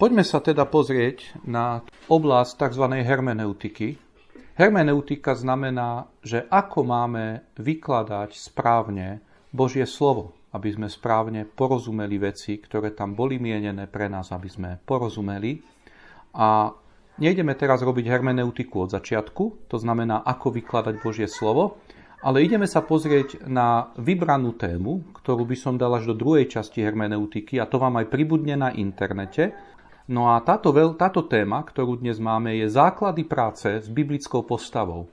Poďme sa teda pozrieť na oblasť tzv. Hermeneutiky. Hermeneutika znamená, že ako máme vykladať správne Božie slovo, aby sme správne porozumeli veci, ktoré tam boli mienené pre nás, aby sme porozumeli. A nejdeme teraz robiť hermeneutiku od začiatku, to znamená, ako vykladať Božie slovo, ale ideme sa pozrieť na vybranú tému, ktorú by som dal až do druhej časti hermeneutiky, a to vám aj pribudne na internete. No a táto téma, ktorú dnes máme, je základy práce s biblickou postavou.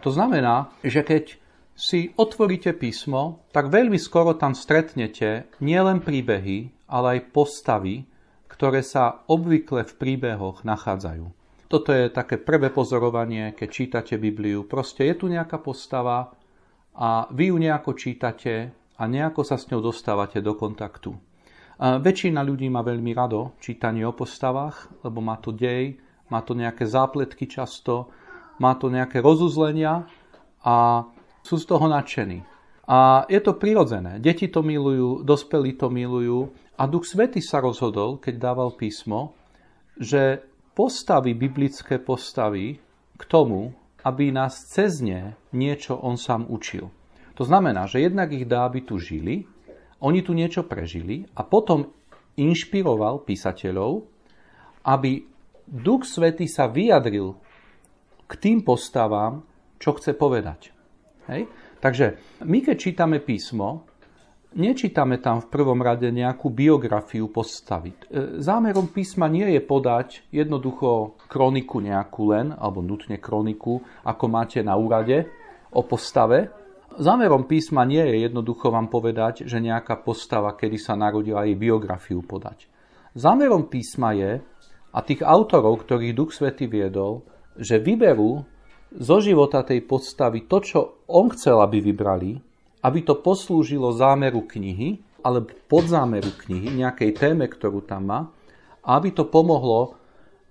To znamená, že keď si otvoríte písmo, tak veľmi skoro tam stretnete nielen príbehy, ale aj postavy, ktoré sa obvykle v príbehoch nachádzajú. Toto je také prvé pozorovanie, keď čítate Bibliu. Proste je tu nejaká postava a vy ju nejako čítate a nejako sa s ňou dostávate do kontaktu. Väčšina ľudí má veľmi rado čítanie o postavách, lebo má to dej, má to nejaké zápletky často, má to nejaké rozuzlenia a sú z toho nadšení. A je to prirodzené. Deti to milujú, dospelí to milujú a Duch Svätý sa rozhodol, keď dával písmo, že postaví biblické postavy k tomu, aby nás cez ne niečo on sám učil. To znamená, že jednak ich dá, aby tu žili, oni tu niečo prežili a potom inšpiroval písateľov, aby Duch Svätý sa vyjadril k tým postavám, čo chce povedať. Hej? Takže my, keď čítame písmo, nečítame tam v prvom rade nejakú biografiu postavy. Zámerom písma nie je podať jednoducho kroniku nejakú len, alebo nutne kroniku, ako máte na úrade o postave. Zámerom písma nie je jednoducho vám povedať, že nejaká postava, kedy sa narodila, jej biografiu podať. Zámerom písma je, a tých autorov, ktorých Duch Svätý viedol, že vyberú zo života tej postavy to, čo on chcel, aby vybrali, aby to poslúžilo zámeru knihy, alebo podzámeru knihy, nejakej téme, ktorú tam má, a aby to pomohlo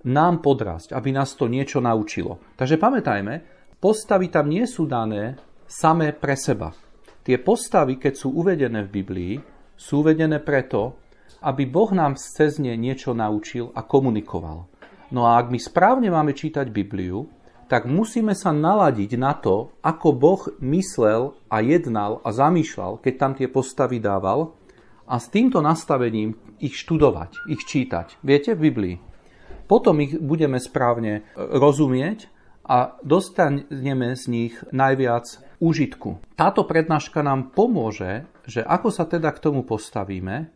nám podrasť, aby nás to niečo naučilo. Takže pamätajme, postavy tam nie sú dané samé pre seba. Tie postavy, keď sú uvedené v Biblii, sú uvedené preto, aby Boh nám cez ne niečo naučil a komunikoval. No a ak my správne máme čítať Bibliu, tak musíme sa naladiť na to, ako Boh myslel a jednal a zamýšľal, keď tam tie postavy dával, a s týmto nastavením ich študovať, ich čítať. Viete, v Biblii. Potom ich budeme správne rozumieť a dostaneme z nich najviac úžitku. Táto prednáška nám pomôže, že ako sa teda k tomu postavíme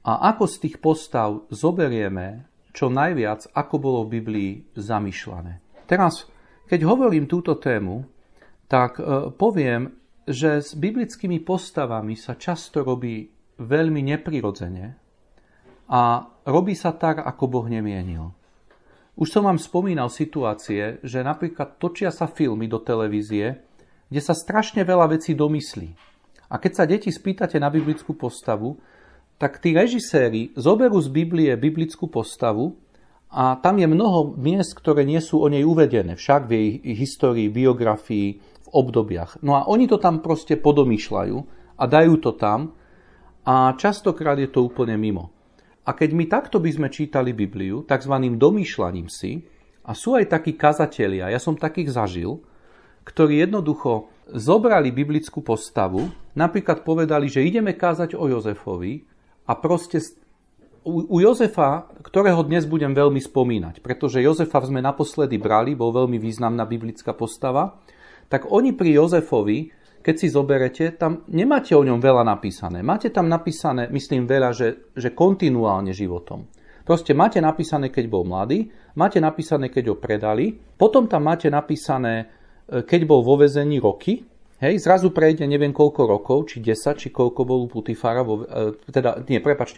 a ako z tých postav zoberieme čo najviac, ako bolo v Biblii zamýšľané. Teraz, keď hovorím túto tému, tak poviem, že s biblickými postavami sa často robí veľmi neprirodzene a robí sa tak, ako Boh nemienil. Už som vám spomínal situácie, že napríklad točia sa filmy do televízie, kde sa strašne veľa vecí domyslí. A keď sa deti spýtate na biblickú postavu, tak tí režiséri zoberú z Biblie biblickú postavu a tam je mnoho miest, ktoré nie sú o nej uvedené, však v jej histórii, biografii, v obdobiach. No a oni to tam proste podomýšľajú a dajú to tam a častokrát je to úplne mimo. A keď my takto by sme čítali Bibliu, takzvaným domýšľaním si, a sú aj takí kazatelia, ja som takých zažil, ktorí jednoducho zobrali biblickú postavu, napríklad povedali, že ideme kázať o Jozefovi a proste u Jozefa, ktorého dnes budem veľmi spomínať, pretože Jozefa sme naposledy brali, bol veľmi významná biblická postava, tak oni pri Jozefovi, keď si zoberete, tam nemáte o ňom veľa napísané. Máte tam napísané, myslím veľa, že kontinuálne životom. Proste máte napísané, keď bol mladý, máte napísané, keď ho predali, potom tam máte napísané, keď bol vo väzení roky, hej, zrazu prejde neviem koľko rokov, či 10, či koľko bol u Putifara,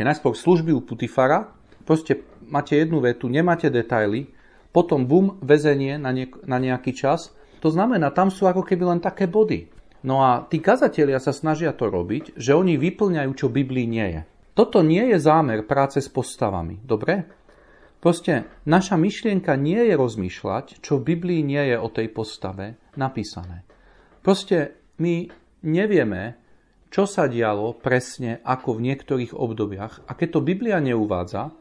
najskôr služby u Putifara, proste máte jednu vetu, nemáte detaily, potom bum, väzenie na nejaký čas, to znamená, tam sú ako keby len také body. No a tí kazatelia sa snažia to robiť, že oni vyplňajú, čo v Biblii nie je. Toto nie je zámer práce s postavami, dobre? Proste naša myšlienka nie je rozmýšľať, čo v Biblii nie je o tej postave napísané. Proste my nevieme, čo sa dialo presne ako v niektorých obdobiach. A keď to Biblia neuvádza,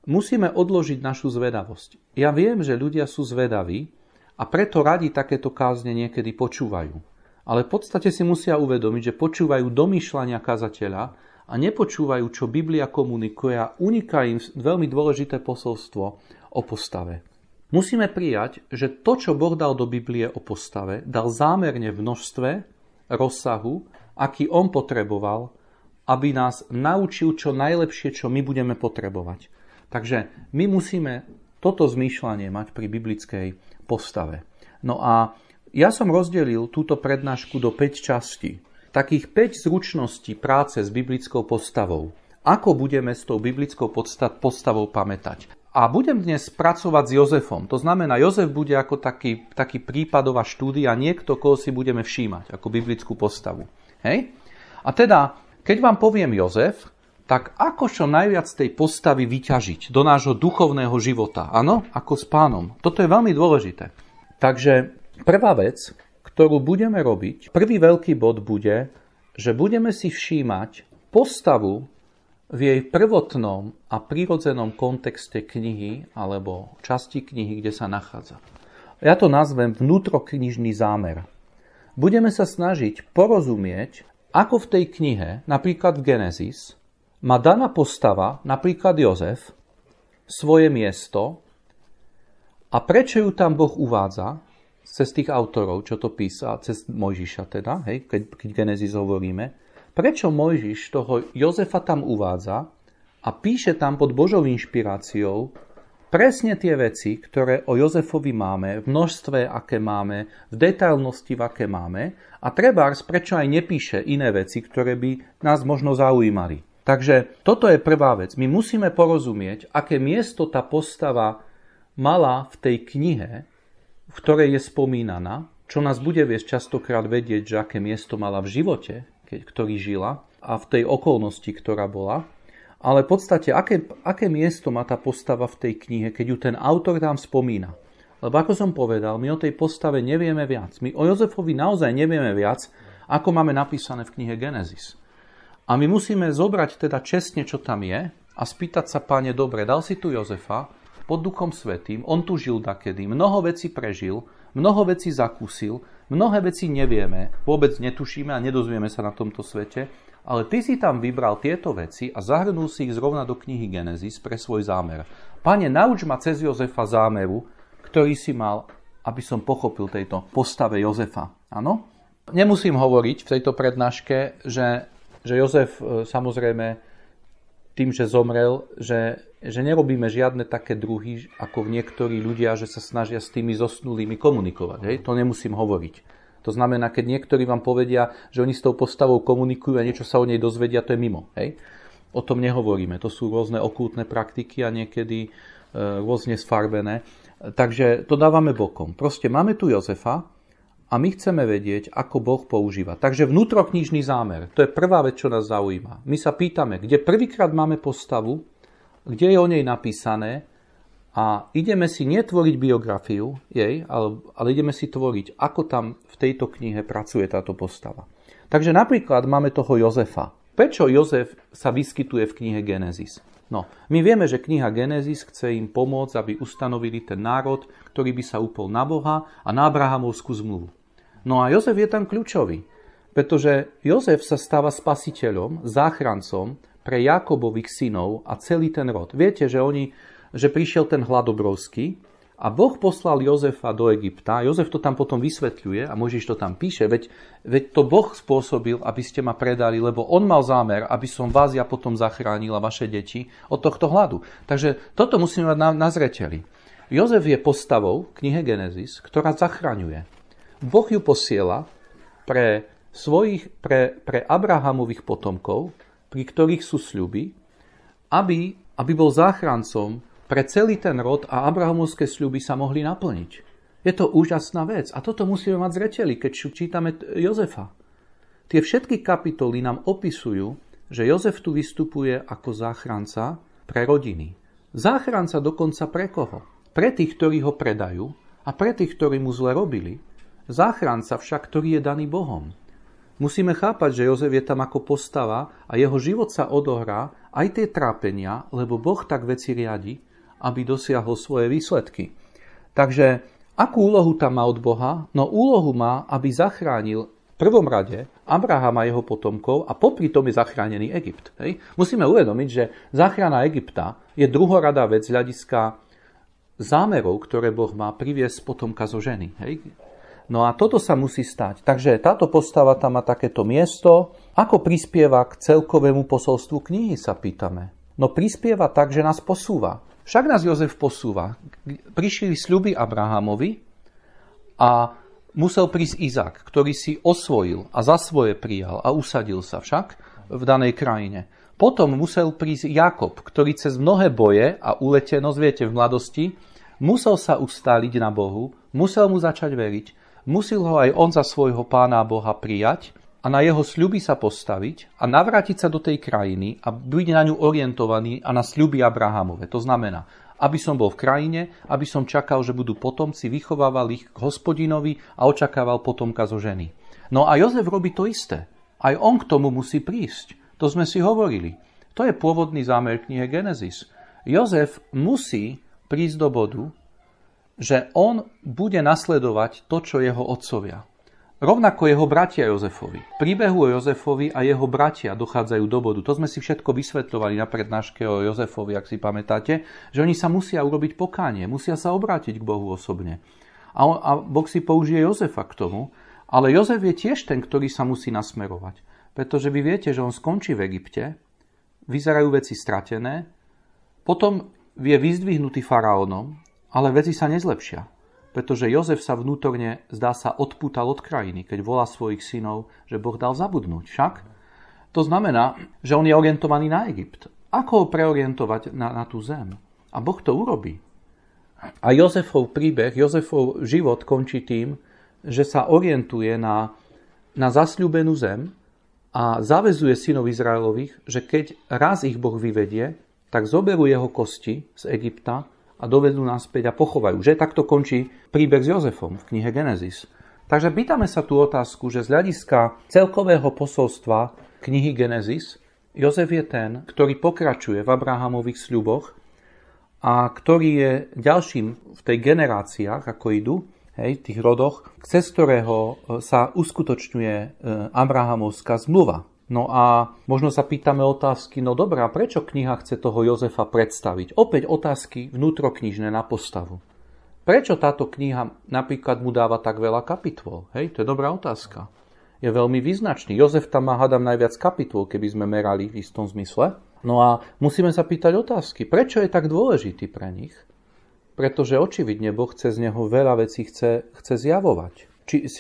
musíme odložiť našu zvedavosť. Ja viem, že ľudia sú zvedaví a preto radi takéto kázne niekedy počúvajú. Ale v podstate si musia uvedomiť, že počúvajú domýšľania kazateľa a nepočúvajú, čo Biblia komunikuje a uniká im veľmi dôležité posolstvo o postave. Musíme prijať, že to, čo Boh dal do Biblie o postave, dal zámerne v množstve, rozsahu, aký on potreboval, aby nás naučil čo najlepšie, čo my budeme potrebovať. Takže my musíme toto zmýšľanie mať pri biblickej postave. No a ja som rozdelil túto prednášku do 5 častí. Takých 5 zručností práce s biblickou postavou. Ako budeme s tou biblickou postavou pamätať. A budem dnes pracovať s Jozefom. To znamená, Jozef bude ako taký prípadová štúdia, niekto, koho si budeme všímať ako biblickú postavu. Hej? A teda, keď vám poviem Jozef, tak ako čo najviac tej postavy vyťažiť do nášho duchovného života. Áno? Ako s Pánom. Toto je veľmi dôležité. Takže prvá vec, ktorú budeme robiť, prvý veľký bod bude, že budeme si všímať postavu v jej prvotnom a prirodzenom kontexte knihy alebo časti knihy, kde sa nachádza. Ja to nazvem vnútroknižný zámer. Budeme sa snažiť porozumieť, ako v tej knihe, napríklad v Genesis, má daná postava, napríklad Jozef, svoje miesto a prečo ju tam Boh uvádza, cez tých autorov, čo to písal, cez Mojžiša teda, hej, keď Genesis hovoríme, prečo Mojžiš toho Jozefa tam uvádza a píše tam pod Božou inšpiráciou presne tie veci, ktoré o Jozefovi máme, v množstve, aké máme, v detailnosti, v aké máme, a trebárs prečo aj nepíše iné veci, ktoré by nás možno zaujímali. Takže toto je prvá vec. My musíme porozumieť, aké miesto tá postava mala v tej knihe, v ktorej je spomínaná, čo nás bude viesť častokrát vedieť, že aké miesto mala v živote, ktorý žila, a v tej okolnosti, ktorá bola. Ale v podstate, aké miesto má tá postava v tej knihe, keď ju ten autor tam spomína. Lebo ako som povedal, my o tej postave nevieme viac. My o Jozefovi naozaj nevieme viac, ako máme napísané v knihe Genesis. A my musíme zobrať teda čestne, čo tam je, a spýtať sa, Páne, dobre, dal si tu Jozefa pod Duchom Svätým, on tu žil dakedy, mnoho vecí prežil, mnoho vecí zakúsil, mnohé veci nevieme, vôbec netušíme a nedozvieme sa na tomto svete, ale ty si tam vybral tieto veci a zahrnul si ich zrovna do knihy Genesis pre svoj zámer. Pane, nauč ma cez Jozefa zámeru, ktorý si mal, aby som pochopil tejto postave Jozefa. Áno? Nemusím hovoriť v tejto prednáške, že Jozef samozrejme tým, že zomrel, že nerobíme žiadne také druhy, ako niektorí ľudia, že sa snažia s tými zosnulými komunikovať. Hej? To nemusím hovoriť. To znamená, keď niektorí vám povedia, že oni s tou postavou komunikujú a niečo sa o nej dozvedia, to je mimo. Hej? O tom nehovoríme. To sú rôzne okultné praktiky a niekedy rôzne sfarbené. Takže to dávame bokom. Proste máme tu Jozefa a my chceme vedieť, ako Boh používa. Takže vnútroknižný zámer, to je prvá vec, čo nás zaujíma. My sa pýtame, kde prvýkrát máme postavu, kde je o nej napísané a ideme si netvoriť biografiu jej, ale ideme si tvoriť, ako tam v tejto knihe pracuje táto postava. Takže napríklad máme toho Jozefa. Prečo Jozef sa vyskytuje v knihe Genesis? No, my vieme, že kniha Genesis chce im pomôcť, aby ustanovili ten národ, ktorý by sa upol na Boha a na Abrahamovskú zmluvu. No a Jozef je tam kľúčový, pretože Jozef sa stáva spasiteľom, záchrancom pre Jákobových synov a celý ten rod. Viete, že prišiel ten hlad obrovský a Boh poslal Jozefa do Egypta. Jozef to tam potom vysvetľuje a Mojžiš to tam píše, veď to Boh spôsobil, aby ste ma predali, lebo on mal zámer, aby som vás ja potom zachránil a vaše deti od tohto hladu. Takže toto musíme mať na zreteli. Jozef je postavou v knihe Genesis, ktorá zachraňuje. Boh ju posiela pre Abrahamových potomkov, pri ktorých sú sľuby, aby bol záchrancom pre celý ten rod a Abrahamovské sľuby sa mohli naplniť. Je to úžasná vec a toto musíme mať zreteli, keď čítame Jozefa. Tie všetky kapitoly nám opisujú, že Jozef tu vystupuje ako záchranca pre rodiny. Záchranca dokonca pre koho? Pre tých, ktorí ho predajú a pre tých, ktorí mu zle robili. Záchranca však, ktorý je daný Bohom. Musíme chápať, že Jozef je tam ako postava a jeho život sa odohrá aj tie trápenia, lebo Boh tak veci riadi, aby dosiahol svoje výsledky. Takže akú úlohu tam má od Boha? No úlohu má, aby zachránil v prvom rade Abrahama a jeho potomkov a popri tom je zachránený Egypt. Hej? Musíme uvedomiť, že záchrana Egypta je druhoradá vec z hľadiska zámerov, ktoré Boh má priviesť potomka zo ženy. Hej? No a toto sa musí stať. Takže táto postava tam má takéto miesto. Ako prispieva k celkovému posolstvu knihy, sa pýtame. No prispieva tak, že nás posúva. Však nás Jozef posúva. Prišli sľuby Abrahamovi a musel prísť Izák, ktorý si osvojil a za svoje prijal a usadil sa však v danej krajine. Potom musel prísť Jakob, ktorý cez mnohé boje a uletenosť, viete, v mladosti, musel sa ustáliť na Bohu, musel mu začať veriť, musel ho aj on za svojho pána Boha prijať a na jeho sľuby sa postaviť a navrátiť sa do tej krajiny a byť na ňu orientovaný a na sľuby Abrahamove. To znamená, aby som bol v krajine, aby som čakal, že budú potomci, vychovával ich k Hospodinovi a očakával potomka zo ženy. No a Jozef robí to isté. Aj on k tomu musí prísť. To sme si hovorili. To je pôvodný zámer knihy Genesis. Jozef musí prísť do bodu, že on bude nasledovať to, čo jeho otcovia. Rovnako jeho bratia Jozefovi. V príbehu o Jozefovi a jeho bratia dochádzajú do bodu. To sme si všetko vysvetľovali na prednáške o Jozefovi, ak si pamätáte, že oni sa musia urobiť pokánie, musia sa obrátiť k Bohu osobne. A Boh si použije Jozefa k tomu, ale Jozef je tiež ten, ktorý sa musí nasmerovať. Pretože vy viete, že on skončí v Egypte, vyzerajú veci stratené, potom je vyzdvihnutý faraónom, ale veci sa nezlepšia, pretože Jozef sa vnútorne, zdá sa, odpútal od krajiny, keď volá svojich synov, že Boh dal zabudnúť. Však to znamená, že on je orientovaný na Egypt. Ako ho preorientovať na tú zem? A Boh to urobí. A Jozefov príbeh, Jozefov život končí tým, že sa orientuje na zasľúbenú zem a zavezuje synov Izraelových, že keď raz ich Boh vyvedie, tak zoberú jeho kosti z Egypta a dovedú naspäť a pochovajú. Že takto končí príbeh s Jozefom v knihe Genesis. Takže pýtame sa tú otázku, že z hľadiska celkového posolstva knihy Genesis Jozef je ten, ktorý pokračuje v Abrahamových sľuboch a ktorý je ďalším v tej generáciách, ako idú, v tých rodoch, cez ktorého sa uskutočňuje Abrahamovská zmluva. No a možno sa pýtame otázky, no dobré, a prečo kniha chce toho Jozefa predstaviť? Opäť otázky vnútroknižné na postavu. Prečo táto kniha napríklad mu dáva tak veľa kapitol? To je dobrá otázka. Je veľmi význačný. Jozef tam má, hádam, najviac kapitol, keby sme merali v istom zmysle. No a musíme sa pýtať otázky. Prečo je tak dôležitý pre nich? Pretože očividne Boh cez neho veľa vecí chce zjavovať.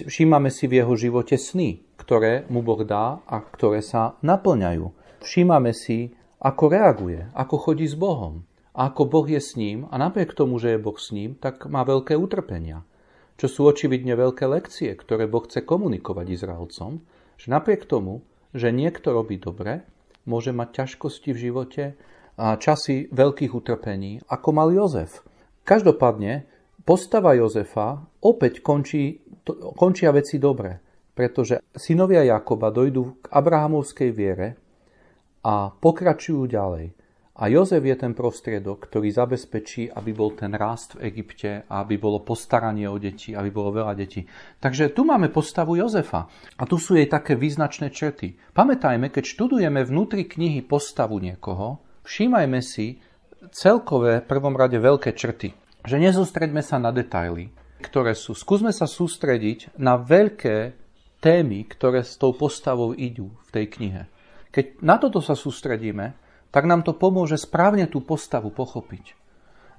Všímame si v jeho živote sny, ktoré mu Boh dá a ktoré sa naplňajú. Všímame si, ako reaguje, ako chodí s Bohom. A ako Boh je s ním a napriek tomu, že je Boh s ním, tak má veľké utrpenia. Čo sú očividne veľké lekcie, ktoré Boh chce komunikovať Izraelcom, že napriek tomu, že niekto robí dobre, môže mať ťažkosti v živote a časy veľkých utrpení, ako mal Jozef. Každopádne, postava Jozefa opäť končia veci dobre, pretože synovia Jakoba dojdú k Abrahamovskej viere a pokračujú ďalej. A Jozef je ten prostriedok, ktorý zabezpečí, aby bol ten rast v Egypte, aby bolo postaranie o deti, aby bolo veľa detí. Takže tu máme postavu Jozefa a tu sú jej také význačné črty. Pamätajme, keď študujeme vnútri knihy postavu niekoho, všímajme si celkové, v prvom rade, veľké črty. Že nezostreďme sa na detaily, ktoré sú. Skúsme sa sústrediť na veľké témy, ktoré s tou postavou idú v tej knihe. Keď na toto sa sústredíme, tak nám to pomôže správne tú postavu pochopiť.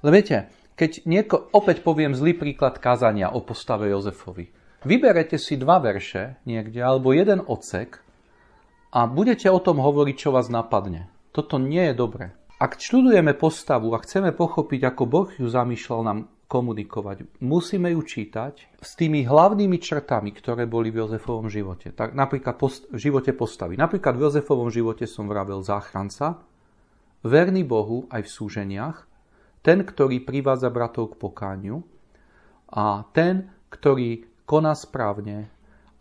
Lebo viete, keď opäť poviem zlý príklad kázania o postave Jozefovi. Vyberete si 2 verše niekde, alebo 1 odsek a budete o tom hovoriť, čo vás napadne. Toto nie je dobré. Ak študujeme postavu a chceme pochopiť, ako Boh ju zamýšľal nám komunikovať, musíme ju čítať s tými hlavnými črtami, ktoré boli v Jozefovom živote. Tak napríklad v živote postavy. Napríklad v Jozefovom živote som vravel záchranca, verný Bohu aj v súženiach, ten, ktorý privádza bratov k pokániu a ten, ktorý koná správne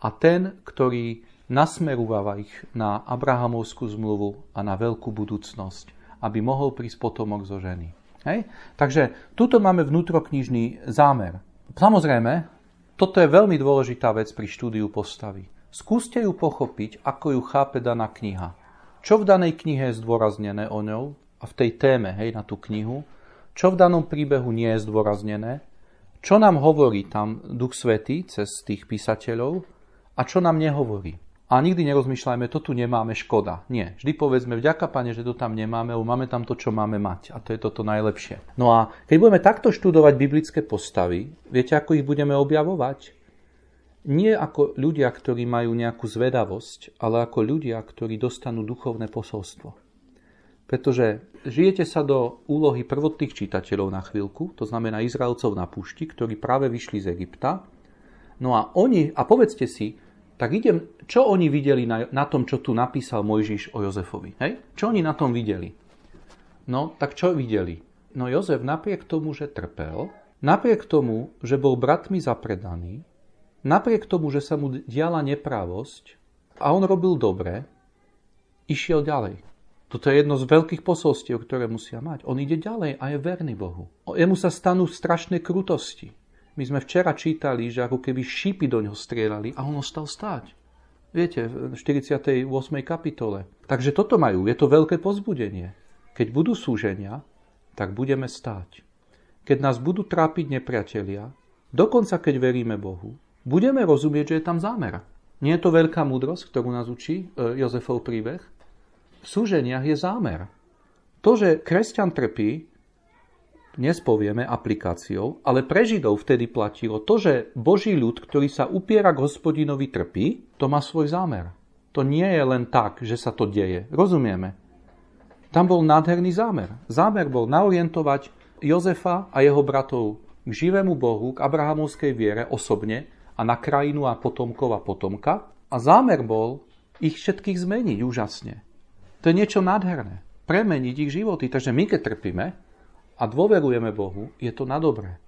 a ten, ktorý nasmerúva ich na Abrahamovskú zmluvu a na veľkú budúcnosť, aby mohol prísť potomok zo ženy. Hej? Takže tuto máme vnútroknižný zámer. Samozrejme, toto je veľmi dôležitá vec pri štúdiu postavy. Skúste ju pochopiť, ako ju chápe daná kniha. Čo v danej knihe je zdôraznené o ňou a v tej téme, hej, na tú knihu, čo v danom príbehu nie je zdôraznené, čo nám hovorí tam Duch Svätý cez tých písateľov a čo nám nehovorí. A nikdy nerozmýšľajme, to tu nemáme, škoda. Nie. Vždy povedzme, vďaka Pane, že to tam nemáme, lebo máme tam to, čo máme mať. A to je toto najlepšie. No a keď budeme takto študovať biblické postavy, viete, ako ich budeme objavovať? Nie ako ľudia, ktorí majú nejakú zvedavosť, ale ako ľudia, ktorí dostanú duchovné posolstvo. Pretože žijete sa do úlohy prvotných čitateľov na chvíľku, to znamená Izraelcov na púšti, ktorí práve vyšli z Egypta. No a povedzte si, tak čo oni videli na tom, čo tu napísal Mojžiš o Jozefovi? Hej? Čo oni na tom videli? No, tak čo videli? No Jozef napriek tomu, že trpel, napriek tomu, že bol bratmi zapredaný, napriek tomu, že sa mu diala neprávosť a on robil dobre, išiel ďalej. Toto je jedno z veľkých posolstiev, ktoré musia mať. On ide ďalej a je verný Bohu. Jemu sa stanú strašné krutosti. My sme včera čítali, že ako keby šípy do ňoho strieľali a on ostal stáť. Viete, v 48. kapitole. Takže toto majú, je to veľké povzbudenie. Keď budú súženia, tak budeme stáť. Keď nás budú trápiť nepriatelia, dokonca keď veríme Bohu, budeme rozumieť, že je tam zámer. Nie je to veľká múdrosť, ktorú nás učí Jozefov príbeh? V súženiach je zámer. To, že kresťan trpí, dnes povieme aplikáciou, ale pre Židov vtedy platilo to, že Boží ľud, ktorý sa upiera k Hospodinovi, trpí, to má svoj zámer. To nie je len tak, že sa to deje. Rozumieme? Tam bol nádherný zámer. Zámer bol naorientovať Jozefa a jeho bratov k živému Bohu, k abrahamovskej viere osobne a na krajinu a potomkov a potomka. A zámer bol ich všetkých zmeniť úžasne. To je niečo nádherné. Premeniť ich životy. Takže my, keď trpíme a dôverujeme Bohu, je to na dobré.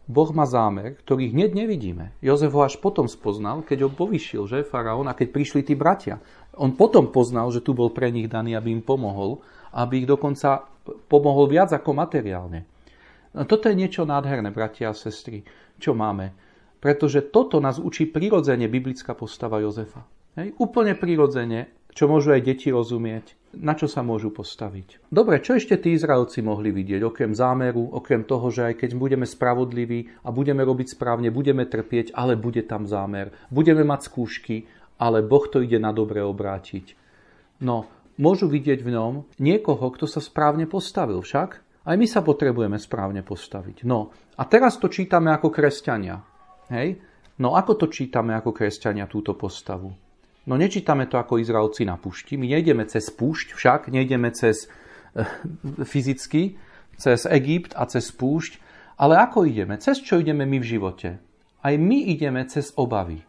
Boh má zámer, ktorý hneď nevidíme. Jozef ho až potom spoznal, keď ho povyšil, že faraón, a keď prišli tí bratia. On potom poznal, že tu bol pre nich daný, aby im pomohol, aby ich dokonca pomohol viac ako materiálne. Toto je niečo nádherné, bratia a sestry, čo máme. Pretože toto nás učí prirodzene biblická postava Jozefa. Hej? Úplne prirodzene, čo môžu aj deti rozumieť, na čo sa môžu postaviť. Dobre, čo ešte tí Izraelci mohli vidieť, okrem zámeru, okrem toho, že aj keď budeme spravodliví a budeme robiť správne, budeme trpieť, ale bude tam zámer. Budeme mať skúšky, ale Boh to ide na dobre obrátiť. No, môžu vidieť v ňom niekoho, kto sa správne postavil však. Aj my sa potrebujeme správne postaviť. No, a teraz to čítame ako kresťania. Hej? No, ako to čítame ako kresťania túto postavu? No nečítame to ako Izraelci na púšti. My nejdeme cez púšť však, nejdeme cez fyzicky, cez Egypt a cez púšť. Ale ako ideme? Cez čo ideme my v živote? Aj my ideme cez obavy.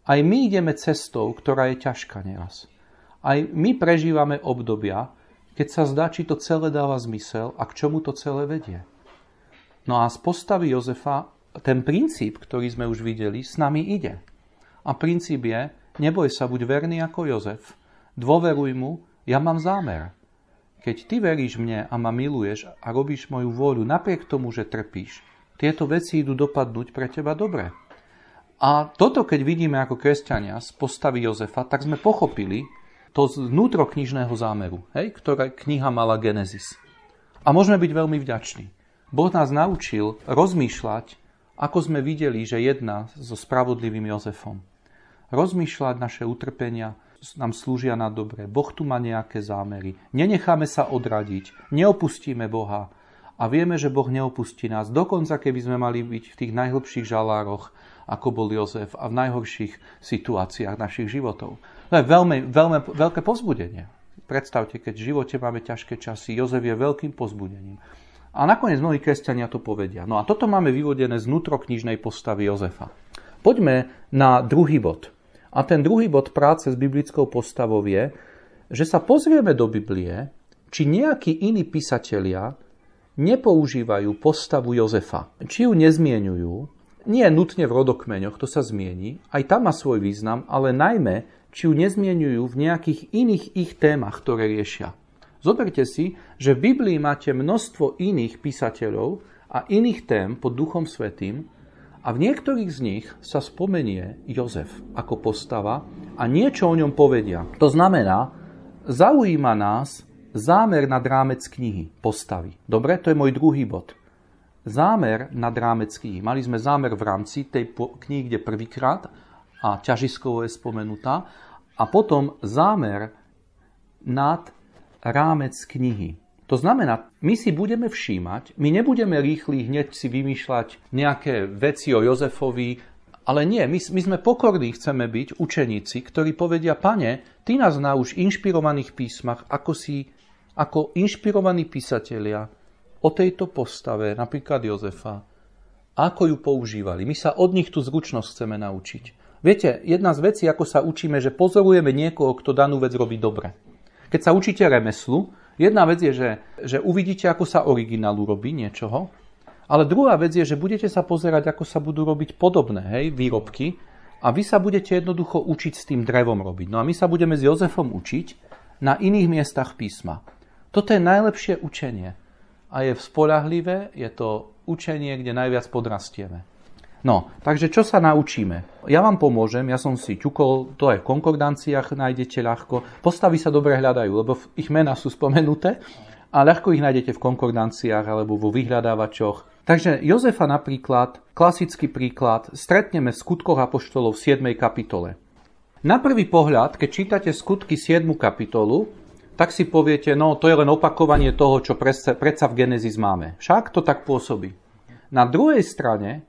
Aj my ideme cestou, ktorá je ťažká neraz. Aj my prežívame obdobia, keď sa zdá, či to celé dáva zmysel a k čomu to celé vedie. No a z postavy Jozefa ten princíp, ktorý sme už videli, s nami ide. A princíp je, neboj sa, buď verný ako Jozef. Dôveruj mu, ja mám zámer. Keď ty veríš mne a ma miluješ a robíš moju vôľu napriek tomu, že trpíš, tieto veci idú dopadnúť pre teba dobre. A toto, keď vidíme ako kresťania z postavy Jozefa, tak sme pochopili to z vnútroknižného zámeru, ktorá kniha mala Genesis. A môžeme byť veľmi vďační. Boh nás naučil rozmýšľať, ako sme videli, že jedná so spravodlivým Jozefom. Rozmýšľať naše utrpenia nám slúžia na dobre. Boh tu má nejaké zámery. Nenecháme sa odradiť. Neopustíme Boha. A vieme, že Boh neopustí nás. Dokonca, keby sme mali byť v tých najhlbších žalároch, ako bol Jozef, a v najhorších situáciách našich životov. To je veľmi veľké povzbudenie. Predstavte, keď v živote máme ťažké časy, Jozef je veľkým povzbudením. A nakoniec mnohí kresťania to povedia. No a toto máme vyvodené z vnútroknižnej postavy Jozefa. Poďme na druhý bod. A ten druhý bod práce s biblickou postavou je, že sa pozrieme do Biblie, či nejakí iní písatelia nepoužívajú postavu Jozefa. Či ju nezmieňujú, nie nutne v rodokmeňoch, to sa zmieni, aj tam má svoj význam, ale najmä, či ju nezmieňujú v nejakých iných ich témach, ktoré riešia. Zoberte si, že v Biblii máte množstvo iných písateľov a iných tém pod Duchom Svätým a v niektorých z nich sa spomenie Jozef ako postava a niečo o ňom povedia. To znamená, zaujíma nás zámer nad rámec knihy, postavy. Dobre, to je môj druhý bod. Zámer nad rámec knihy. Mali sme zámer v rámci tej knihy, kde prvýkrát a ťažiskovo je spomenutá. A potom zámer nad rámec knihy. To znamená, my si budeme všímať, my nebudeme rýchli hneď si vymýšľať nejaké veci o Jozefovi, ale nie, my sme pokorní, chceme byť učeníci, ktorí povedia, Pane, Ty nás nauč v inšpirovaných písmach, ako inšpirovaní písatelia, o tejto postave, napríklad Jozefa, ako ju používali. My sa od nich tú zručnosť chceme naučiť. Viete, jedna z vecí, ako sa učíme, že pozorujeme niekoho, kto danú vec robí dobre. Keď sa učíte remeslu, jedna vec je, že uvidíte, ako sa originálu robí niečoho, ale druhá vec je, že budete sa pozerať, ako sa budú robiť podobné výrobky a vy sa budete jednoducho učiť s tým drevom robiť. No a my sa budeme s Jozefom učiť na iných miestach písma. Toto je najlepšie učenie. A je spoľahlivé, je to učenie, kde najviac podrastieme. No, takže čo sa naučíme? Ja vám pomôžem, ja som si ťukol, to aj v konkordanciách nájdete ľahko. Postavy sa dobre hľadajú, lebo ich mená sú spomenuté a ľahko ich nájdete v konkordanciách alebo vo vyhľadávačoch. Takže Jozefa napríklad, klasický príklad, stretneme v Skutkoch apoštolov v 7. kapitole. Na prvý pohľad, keď čítate Skutky 7. kapitolu, tak si poviete, no to je len opakovanie toho, čo predsa v Genesis máme. Však to tak pôsobí. Na druhej strane,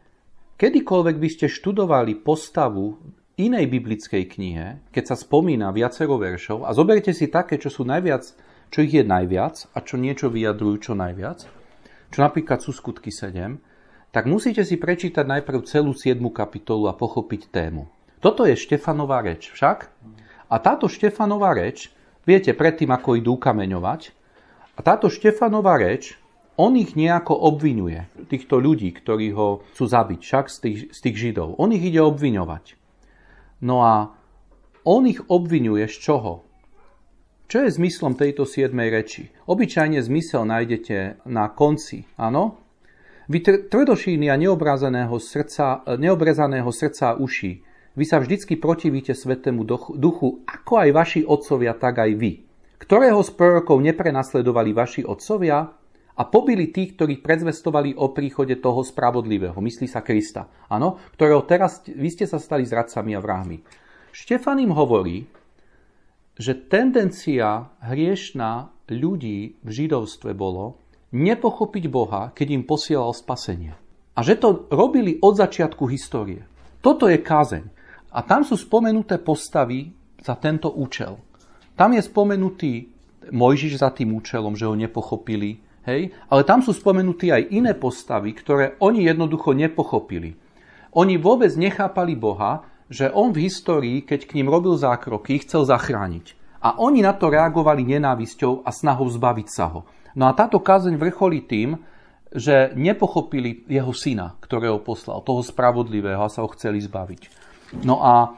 kedykoľvek by ste študovali postavu inej biblickej knihe, keď sa spomína viacero veršov, a zoberte si také, čo sú najviac, čo ich je najviac a čo niečo vyjadrujú čo najviac, čo napríklad sú Skutky 7, tak musíte si prečítať najprv celú 7. kapitolu a pochopiť tému. Toto je Štefanová reč však. A táto Štefanová reč, viete, predtým, ako idú kameňovať, a táto Štefanová reč, on ich nejako obviňuje, týchto ľudí, ktorí ho chcú zabiť, však z tých Židov. On ich ide obviňovať. No a on ich obviňuje z čoho? Čo je zmyslom tejto 7. reči? Obyčajne zmysel nájdete na konci, áno? Vy tvrdošíni a neobrezaného srdca a uší, vy sa vždycky protivíte Svätému Duchu, ako aj vaši otcovia, tak aj vy. Ktorého z prorokov neprenasledovali vaši otcovia a pobili tých, ktorí predzvestovali o príchode toho spravodlivého, myslí sa Krista, áno, ktorého teraz vy ste sa stali zradcami a vrahmi. Štefan im hovorí, že tendencia hriešna ľudí v židovstve bolo nepochopiť Boha, keď im posielal spasenie. A že to robili od začiatku histórie. Toto je kázeň. A tam sú spomenuté postavy za tento účel. Tam je spomenutý Mojžiš za tým účelom, že ho nepochopili. Hej? Ale tam sú spomenutí aj iné postavy, ktoré oni jednoducho nepochopili. Oni vôbec nechápali Boha, že on v histórii, keď k ním robil zákroky, ich chcel zachrániť. A oni na to reagovali nenávisťou a snahou zbaviť sa ho. No a táto kázeň vrcholí tým, že nepochopili jeho syna, ktorého poslal, toho spravodlivého, a sa ho chceli zbaviť. No a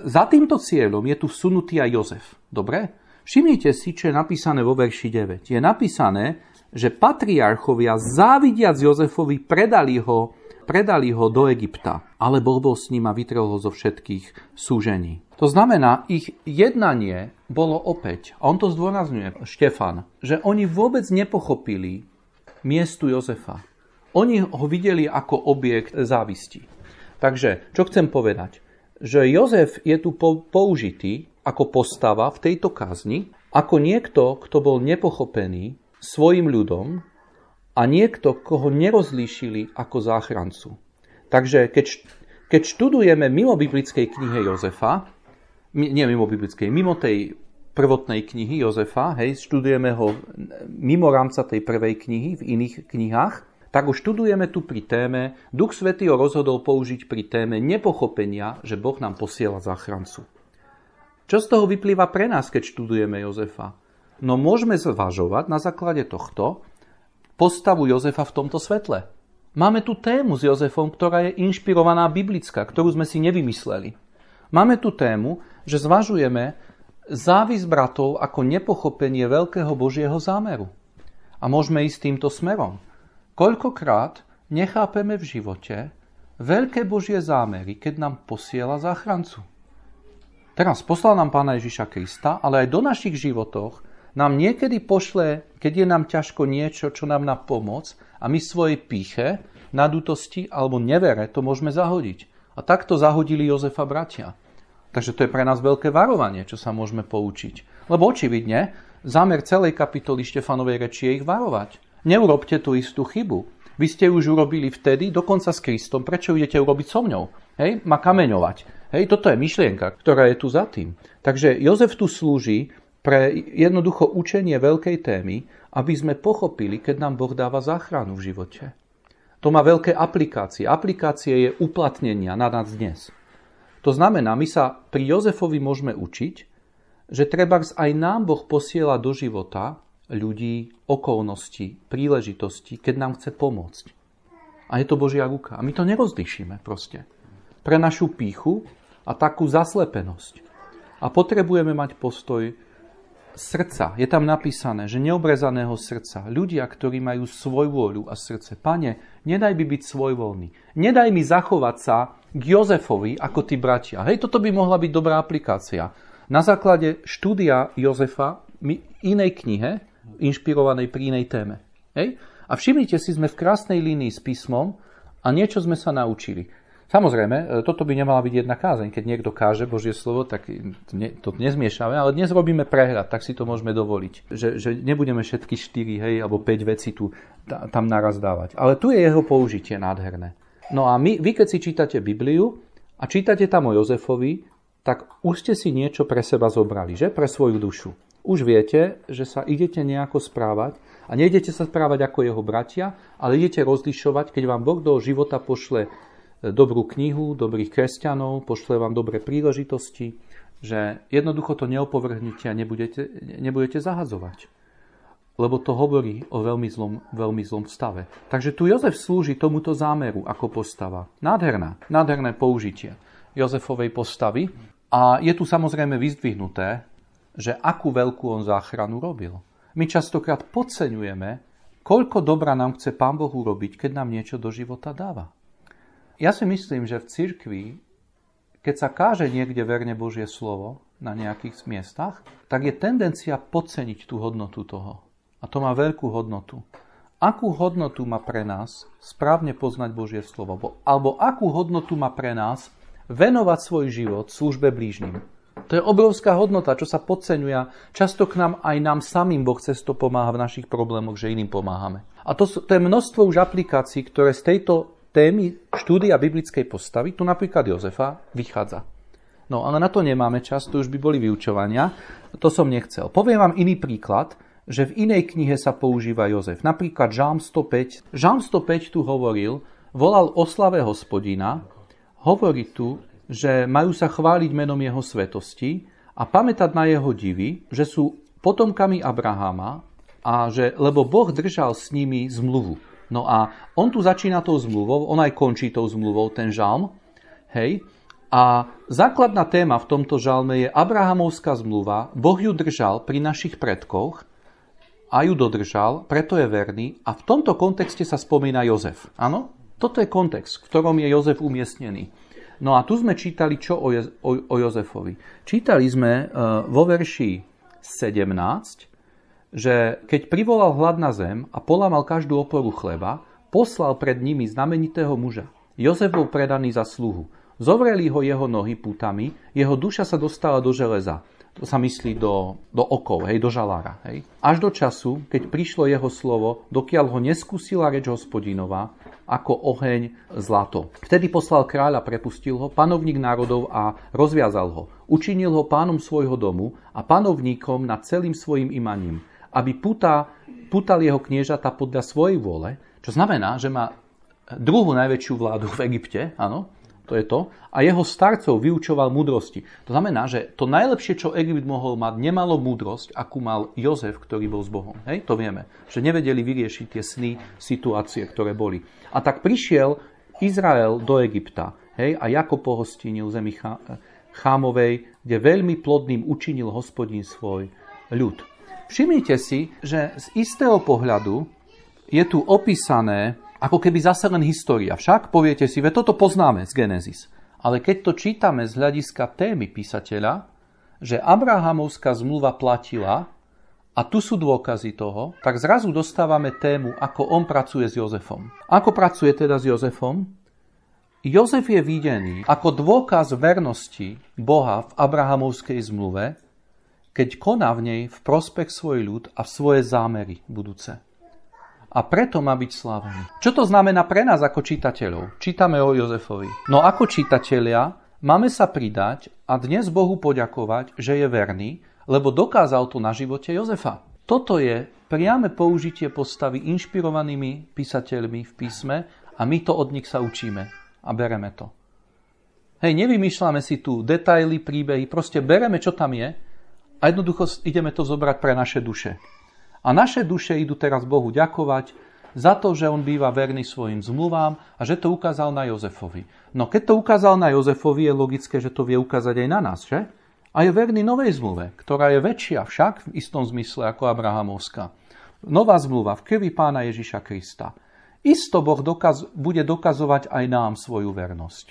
za týmto cieľom je tu vsunutý aj Jozef. Dobre? Všimnite si, čo je napísané vo verši 9. Je napísané, že patriarchovia závidiac Jozefovi predali ho do Egypta, ale Boh bol s ním a vytrel ho zo všetkých súžení. To znamená, ich jednanie bolo opäť, a on to zdôrazňuje, Štefan, že oni vôbec nepochopili miestu Jozefa. Oni ho videli ako objekt závisti. Takže, čo chcem povedať? Že Jozef je tu použitý ako postava v tejto kázni, ako niekto, kto bol nepochopený svojim ľudom a niekto, koho nerozlíšili ako záchrancu. Takže, keď študujeme mimo biblickej knihy Jozefa, mimo tej prvotnej knihy Jozefa, študujeme ho mimo rámca tej prvej knihy v iných knihách, tak ho študujeme tu pri téme, Duch Svätý ho rozhodol použiť pri téme nepochopenia, že Boh nám posiela záchrancu. Čo z toho vyplýva pre nás, keď študujeme Jozefa? No môžeme zvažovať na základe tohto postavu Jozefa v tomto svetle. Máme tu tému s Jozefom, ktorá je inšpirovaná biblická, ktorú sme si nevymysleli. Máme tu tému, že zvažujeme závisť bratov ako nepochopenie veľkého Božieho zámeru. A môžeme ísť týmto smerom. Koľkokrát nechápeme v živote veľké Božie zámery, keď nám posiela záchrancu. Teraz poslal nám Pána Ježiša Krista, ale aj do našich životoch nám niekedy pošle, keď je nám ťažko niečo, čo nám na pomoc, a my svojej pýche, nadutosti alebo nevere to môžeme zahodiť. A takto zahodili Jozefa bratia. Takže to je pre nás veľké varovanie, čo sa môžeme poučiť. Lebo očividne, zámer celej kapitoly Štefanovej reči je ich varovať. Neurobte tú istú chybu. Vy ste už urobili vtedy, dokonca s Kristom, prečo idete urobiť so mňou? Hej, ma kameňovať. Hej, toto je myšlienka, ktorá je tu za tým. Takže Jozef tu slúži pre jednoducho učenie veľkej témy, aby sme pochopili, keď nám Boh dáva záchranu v živote. To má veľké aplikácie. Aplikácie je uplatnenia na nás dnes. To znamená, my sa pri Jozefovi môžeme učiť, že trebárs aj nám Boh posiela do života ľudí, okolností, príležitostí, keď nám chce pomôcť. A je to Božia ruka. A my to nerozlišíme proste. Pre našu pýchu a takú zaslepenosť. A potrebujeme mať postoj srdca. Je tam napísané, že neobrezaného srdca. Ľudia, ktorí majú svojvôľu a srdce. Pane, nedaj mi byť svojvoľný. Nedaj mi zachovať sa k Jozefovi ako tí bratia. Hej, toto by mohla byť dobrá aplikácia. Na základe štúdia Jozefa v inej knihe, inšpirovanej pri inej téme. Hej? A všimnite si, sme v krásnej línii s písmom a niečo sme sa naučili. Samozrejme, toto by nemala byť jedna kázeň. Keď niekto káže Božie slovo, tak to nezmiešame, ale dnes robíme prehľad, tak si to môžeme dovoliť. Že nebudeme všetky 4, alebo 5 vecí tam naraz dávať. Ale tu je jeho použitie nádherné. No a vy keď si čítate Bibliu a čítate tam o Jozefovi, tak už ste si niečo pre seba zobrali, že? Pre svoju dušu. Už viete, že sa idete nejako správať a nejdete sa správať ako jeho bratia, ale idete rozlišovať, keď vám Boh do života pošle dobrú knihu, dobrých kresťanov, pošle vám dobré príležitosti, že jednoducho to neopovrhnete a nebudete zahadzovať. Lebo to hovorí o veľmi zlom stave. Takže tu Jozef slúži tomuto zámeru ako postava. Nádherné použitie Jozefovej postavy. A je tu samozrejme vyzdvihnuté, že akú veľkú on záchranu robil. My častokrát podceňujeme, koľko dobra nám chce Pán Boh urobiť, keď nám niečo do života dáva. Ja si myslím, že v cirkvi, keď sa káže niekde verne Božie slovo na nejakých miestach, tak je tendencia podceniť tú hodnotu toho. A to má veľkú hodnotu. Akú hodnotu má pre nás správne poznať Božie slovo? Alebo akú hodnotu má pre nás venovať svoj život službe blížnym? To je obrovská hodnota, čo sa podceňuje. Často k nám aj nám samým Boh cez to pomáha v našich problémoch, že iným pomáhame. A to je množstvo už aplikácií, ktoré z tejto témy štúdia biblickej postavy, tu napríklad Jozefa, vychádza. No ale na to nemáme čas, to už by boli vyučovania, to som nechcel. Poviem vám iný príklad, že v inej knihe sa používa Jozef. Napríklad Žalm 105. Žalm 105 tu volal o slave Hospodina, hovorí tu, že majú sa chváliť menom jeho svetosti a pamätať na jeho divy, že sú potomkami Abrahama a že, lebo Boh držal s nimi zmluvu. No a on tu začína tou zmluvou, on aj končí tou zmluvou, ten žalm. Hej. A základná téma v tomto žalme je Abrahamovská zmluva. Boh ju držal pri našich predkoch a ju dodržal, preto je verný. A v tomto kontexte sa spomína Jozef. Áno? Toto je kontext, v ktorom je Jozef umiestnený. No a tu sme čítali čo o Jozefovi. Čítali sme vo verši 17, že keď privolal hlad na zem a polámal každú oporu chleba, poslal pred nimi znamenitého muža. Jozef bol predaný za sluhu. Zovreli ho jeho nohy pútami, jeho duša sa dostala do železa. To sa myslí do okov, hej, do žalára. Hej. Až do času, keď prišlo jeho slovo, dokiaľ ho neskúsila reč Hospodinová, ako oheň zlato. Vtedy poslal kráľa, prepustil ho, panovník národov a rozviazal ho. Učinil ho pánom svojho domu a panovníkom nad celým svojim imaním, aby pútal jeho kniežata podľa svojej vôle, čo znamená, že má druhú najväčšiu vládu v Egypte, áno, to je to, a jeho starcov vyučoval múdrosti. To znamená, že to najlepšie, čo Egypt mohol mať, nemalo múdrosť, akú mal Jozef, ktorý bol s Bohom. Hej, to vieme, že nevedeli vyriešiť tie sny, situácie, ktoré boli. A tak prišiel Izrael do Egypta, hej, a Jakob pohostinil zemi Chámovej, kde veľmi plodným učinil Hospodin svoj ľud. Všimnite si, že z istého pohľadu je tu opísané ako keby zase len história. Však poviete si, veď toto poznáme z Genesis. Ale keď to čítame z hľadiska témy písateľa, že Abrahamovská zmluva platila a tu sú dôkazy toho, tak zrazu dostávame tému, ako on pracuje s Jozefom. Ako pracuje teda s Jozefom? Jozef je videný ako dôkaz vernosti Boha v Abrahamovskej zmluve, keď koná v nej v prospech svoj ľud a v svoje zámery budúce. A preto má byť slávený. Čo to znamená pre nás ako čitateľov? Čítame o Jozefovi. No ako čitatelia máme sa pridať a dnes Bohu poďakovať, že je verný, lebo dokázal to na živote Jozefa. Toto je priame použitie postavy inšpirovanými písateľmi v písme a my to od nich sa učíme a bereme to. Hej, nevymýšľame si tu detaily, príbehy, proste bereme, čo tam je a jednoducho ideme to zobrať pre naše duše. A naše duše idú teraz Bohu ďakovať za to, že on býva verný svojim zmluvám a že to ukázal na Jozefovi. No keď to ukázal na Jozefovi, je logické, že to vie ukázať aj na nás, že? A je verný novej zmluve, ktorá je väčšia však v istom zmysle ako Abrahamovská. Nová zmluva v krvi Pána Ježiša Krista. Isto Boh bude dokazovať aj nám svoju vernosť.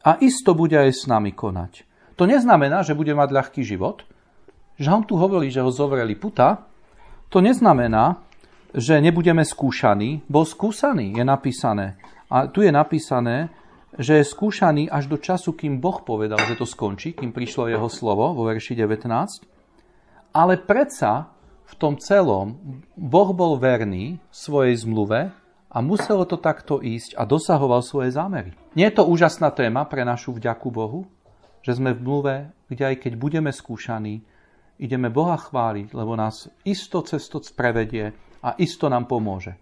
A isto bude aj s nami konať. To neznamená, že bude mať ľahký život. Že on tu hovorí, že ho zovreli puta. To neznamená, že nebudeme skúšaní. Bol skúsaný, je napísané. A tu je napísané, že je skúšaný až do času, kým Boh povedal, že to skončí, kým prišlo jeho slovo vo verši 19. Ale predsa v tom celom Boh bol verný svojej zmluve a muselo to takto ísť a dosahoval svoje zámery. Nie je to úžasná téma pre našu vďaku Bohu, že sme v mluve, kde aj keď budeme skúšaní, ideme Boha chváliť, lebo nás isto cesto prevedie a isto nám pomôže.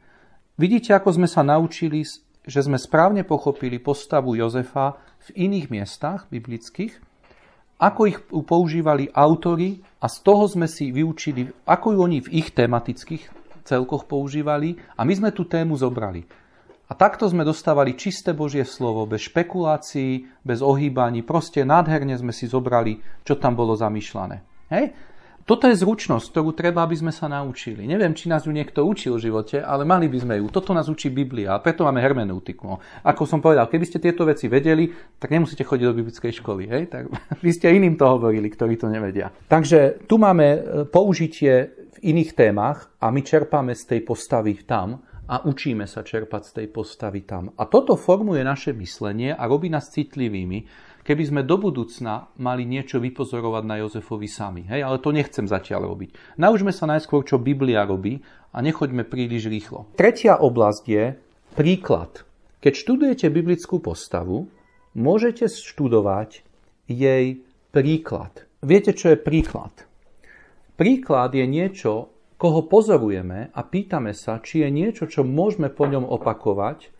Vidíte, ako sme sa naučili, že sme správne pochopili postavu Jozefa v iných miestach biblických, ako ich používali autori a z toho sme si vyučili, ako ju oni v ich tematických celkoch používali a my sme tú tému zobrali. A takto sme dostávali čisté Božie slovo, bez špekulácií, bez ohýbaní, proste nádherne sme si zobrali, čo tam bolo zamýšľané. Hej? Toto je zručnosť, ktorú treba, aby sme sa naučili. Neviem, či nás ju niekto učil v živote, ale mali by sme ju. Toto nás učí Biblia, a preto máme hermeneutiku. Ako som povedal, keby ste tieto veci vedeli, tak nemusíte chodiť do biblickej školy. Hej? Tak vy ste iným to hovorili, ktorí to nevedia. Takže tu máme použitie v iných témach a my čerpáme z tej postavy tam a učíme sa čerpať z tej postavy tam. A toto formuje naše myslenie a robí nás citlivými, keby sme do budúcna mali niečo vypozorovať na Jozefovi sami. Hej? Ale to nechcem zatiaľ robiť. Naučme sa najskôr, čo Biblia robí a nechoďme príliš rýchlo. Tretia oblasť je príklad. Keď študujete biblickú postavu, môžete študovať jej príklad. Viete, čo je príklad? Príklad je niečo, koho pozorujeme a pýtame sa, či je niečo, čo môžeme po ňom opakovať,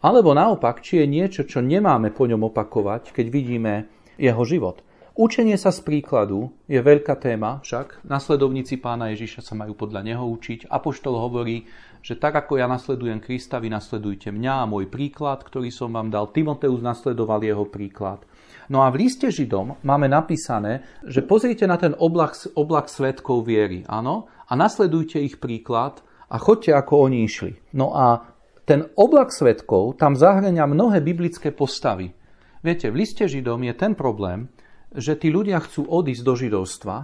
alebo naopak, či je niečo, čo nemáme po ňom opakovať, keď vidíme jeho život. Učenie sa z príkladu je veľká téma, však nasledovníci Pána Ježiša sa majú podľa neho učiť. Apoštol hovorí, že tak ako ja nasledujem Krista, vy nasledujte mňa a môj príklad, ktorý som vám dal. Timoteus nasledoval jeho príklad. No a v liste Židom máme napísané, že pozrite na ten oblak svedkov viery, áno, a nasledujte ich príklad a choďte, ako oni išli. No a ten oblak svedkov tam zahŕňa mnohé biblické postavy. Viete, v liste Židom je ten problém, že tí ľudia chcú odísť do židovstva,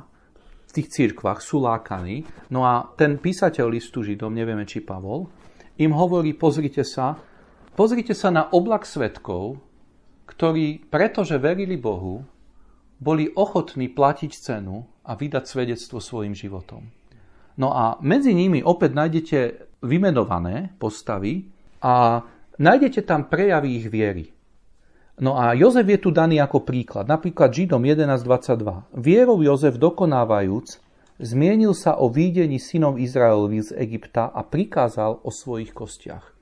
v tých cirkvách sú lákaní, no a ten písateľ listu Židom, nevieme či Pavol, im hovorí, pozrite sa na oblak svedkov, ktorí, pretože verili Bohu, boli ochotní platiť cenu a vydať svedectvo svojim životom. No a medzi nimi opäť nájdete vymenované postavy a nájdete tam prejavy ich viery. No a Jozef je tu daný ako príklad. Napríklad Židom 11.22. Vierou Jozef dokonávajúc, zmienil sa o výdení synov Izraelových z Egypta a prikázal o svojich kostiach.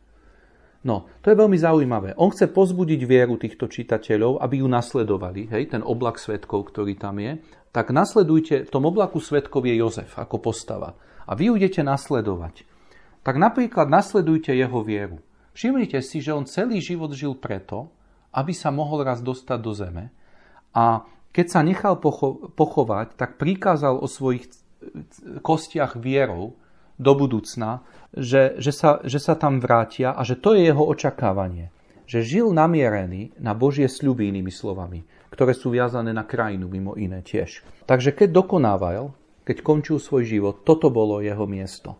No, to je veľmi zaujímavé. On chce pozbudiť vieru týchto čitateľov, aby ju nasledovali. Hej, ten oblak svedkov, ktorý tam je. Tak nasledujte, v tom oblaku svedkov je Jozef ako postava. A vy ju idete nasledovať. Tak napríklad nasledujte jeho vieru. Všimnite si, že on celý život žil preto, aby sa mohol raz dostať do zeme. A keď sa nechal pochovať, tak prikázal o svojich kostiach vierou do budúcna, že sa tam vrátia a že to je jeho očakávanie. Že žil namierený na Božie sľuby, inými slovami, ktoré sú viazané na krajinu mimo iné tiež. Takže keď dokonával, keď končil svoj život, toto bolo jeho miesto.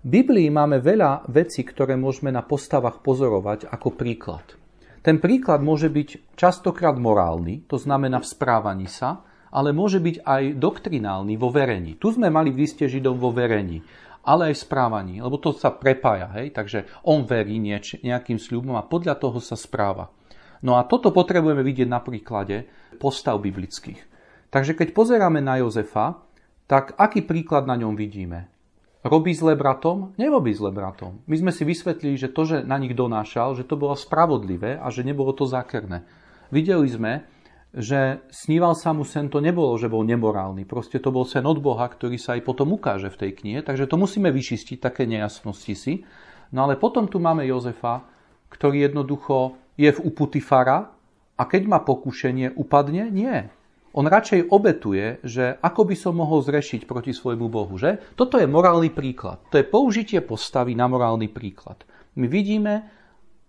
V Biblii máme veľa vecí, ktoré môžeme na postavách pozorovať ako príklad. Ten príklad môže byť častokrát morálny, to znamená v správaní sa, ale môže byť aj doktrinálny vo verení. Tu sme mali v liste Židom vo verení, ale aj v správaní, lebo to sa prepája, hej? Takže on verí nejakým sľubom a podľa toho sa správa. No a toto potrebujeme vidieť na príklade postav biblických. Takže keď pozeráme na Jozefa, tak aký príklad na ňom vidíme? Robí zle bratom? Nerobí zle bratom. My sme si vysvetlili, že to, že na nich donášal, že to bolo spravodlivé a že nebolo to zákerné. Videli sme, že sníval sa mu sen, to nebolo, že bol nemorálny. Proste to bol sen od Boha, ktorý sa aj potom ukáže v tej knihe. Takže to musíme vyčistiť, také nejasnosti si. No ale potom tu máme Jozefa, ktorý jednoducho je u Putifara a keď má pokušenie, upadne? Nie. On radšej obetuje, že ako by som mohol zrešiť proti svojmu Bohu, že? Toto je morálny príklad. To je použitie postavy na morálny príklad. My vidíme,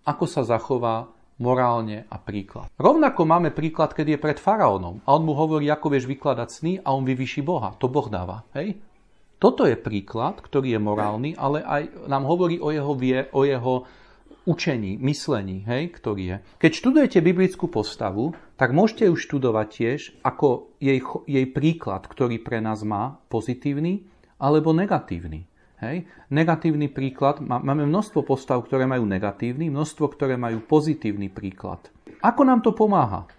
ako sa zachová morálne a príklad. Rovnako máme príklad, keď je pred faraónom a on mu hovorí, ako vieš vykladať sny a on vyvýši Boha. To Boh dáva. Hej? Toto je príklad, ktorý je morálny, ale aj nám hovorí o jeho učení, myslení, hej, ktorý je. Keď študujete biblickú postavu, tak môžete ju študovať tiež ako jej príklad, ktorý pre nás má pozitívny alebo negatívny. Hej. Negatívny príklad, máme množstvo postav, ktoré majú negatívny, množstvo, ktoré majú pozitívny príklad. Ako nám to pomáha?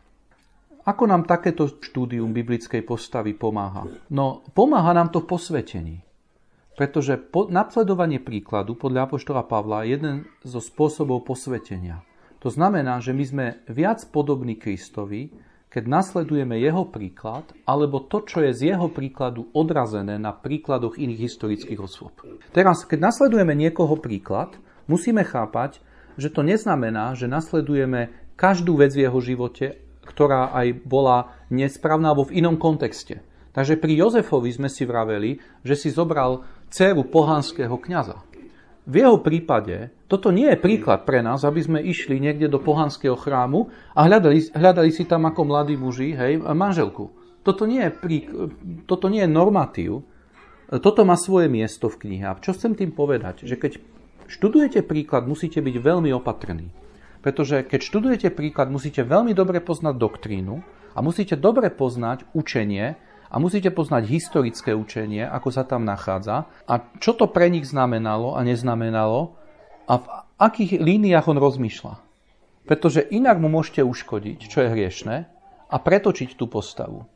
Ako nám takéto štúdium biblickej postavy pomáha? No, pomáha nám to v posvetení. Pretože nasledovanie príkladu podľa apoštola Pavla je jeden zo spôsobov posvetenia. To znamená, že my sme viac podobní Kristovi, keď nasledujeme jeho príklad, alebo to, čo je z jeho príkladu odrazené na príkladoch iných historických osôb. Teraz, keď nasledujeme niekoho príklad, musíme chápať, že to neznamená, že nasledujeme každú vec v jeho živote, ktorá aj bola nesprávna alebo v inom kontexte. Takže pri Jozefovi sme si vraveli, že si zobral dcéru pohanského kňaza. V jeho prípade toto nie je príklad pre nás, aby sme išli niekde do pohanského chrámu a hľadali si tam ako mladí muži, hej, manželku. Toto nie je normatív. Toto má svoje miesto v knihe. A čo chcem tým povedať? Že keď študujete príklad, musíte byť veľmi opatrní. Pretože keď študujete príklad, musíte veľmi dobre poznať doktrínu a musíte dobre poznať učenie a musíte poznať historické učenie, ako sa tam nachádza a čo to pre nich znamenalo a neznamenalo a v akých líniách on rozmýšľa. Pretože inak mu môžete uškodiť, čo je hriešne, a pretočiť tú postavu.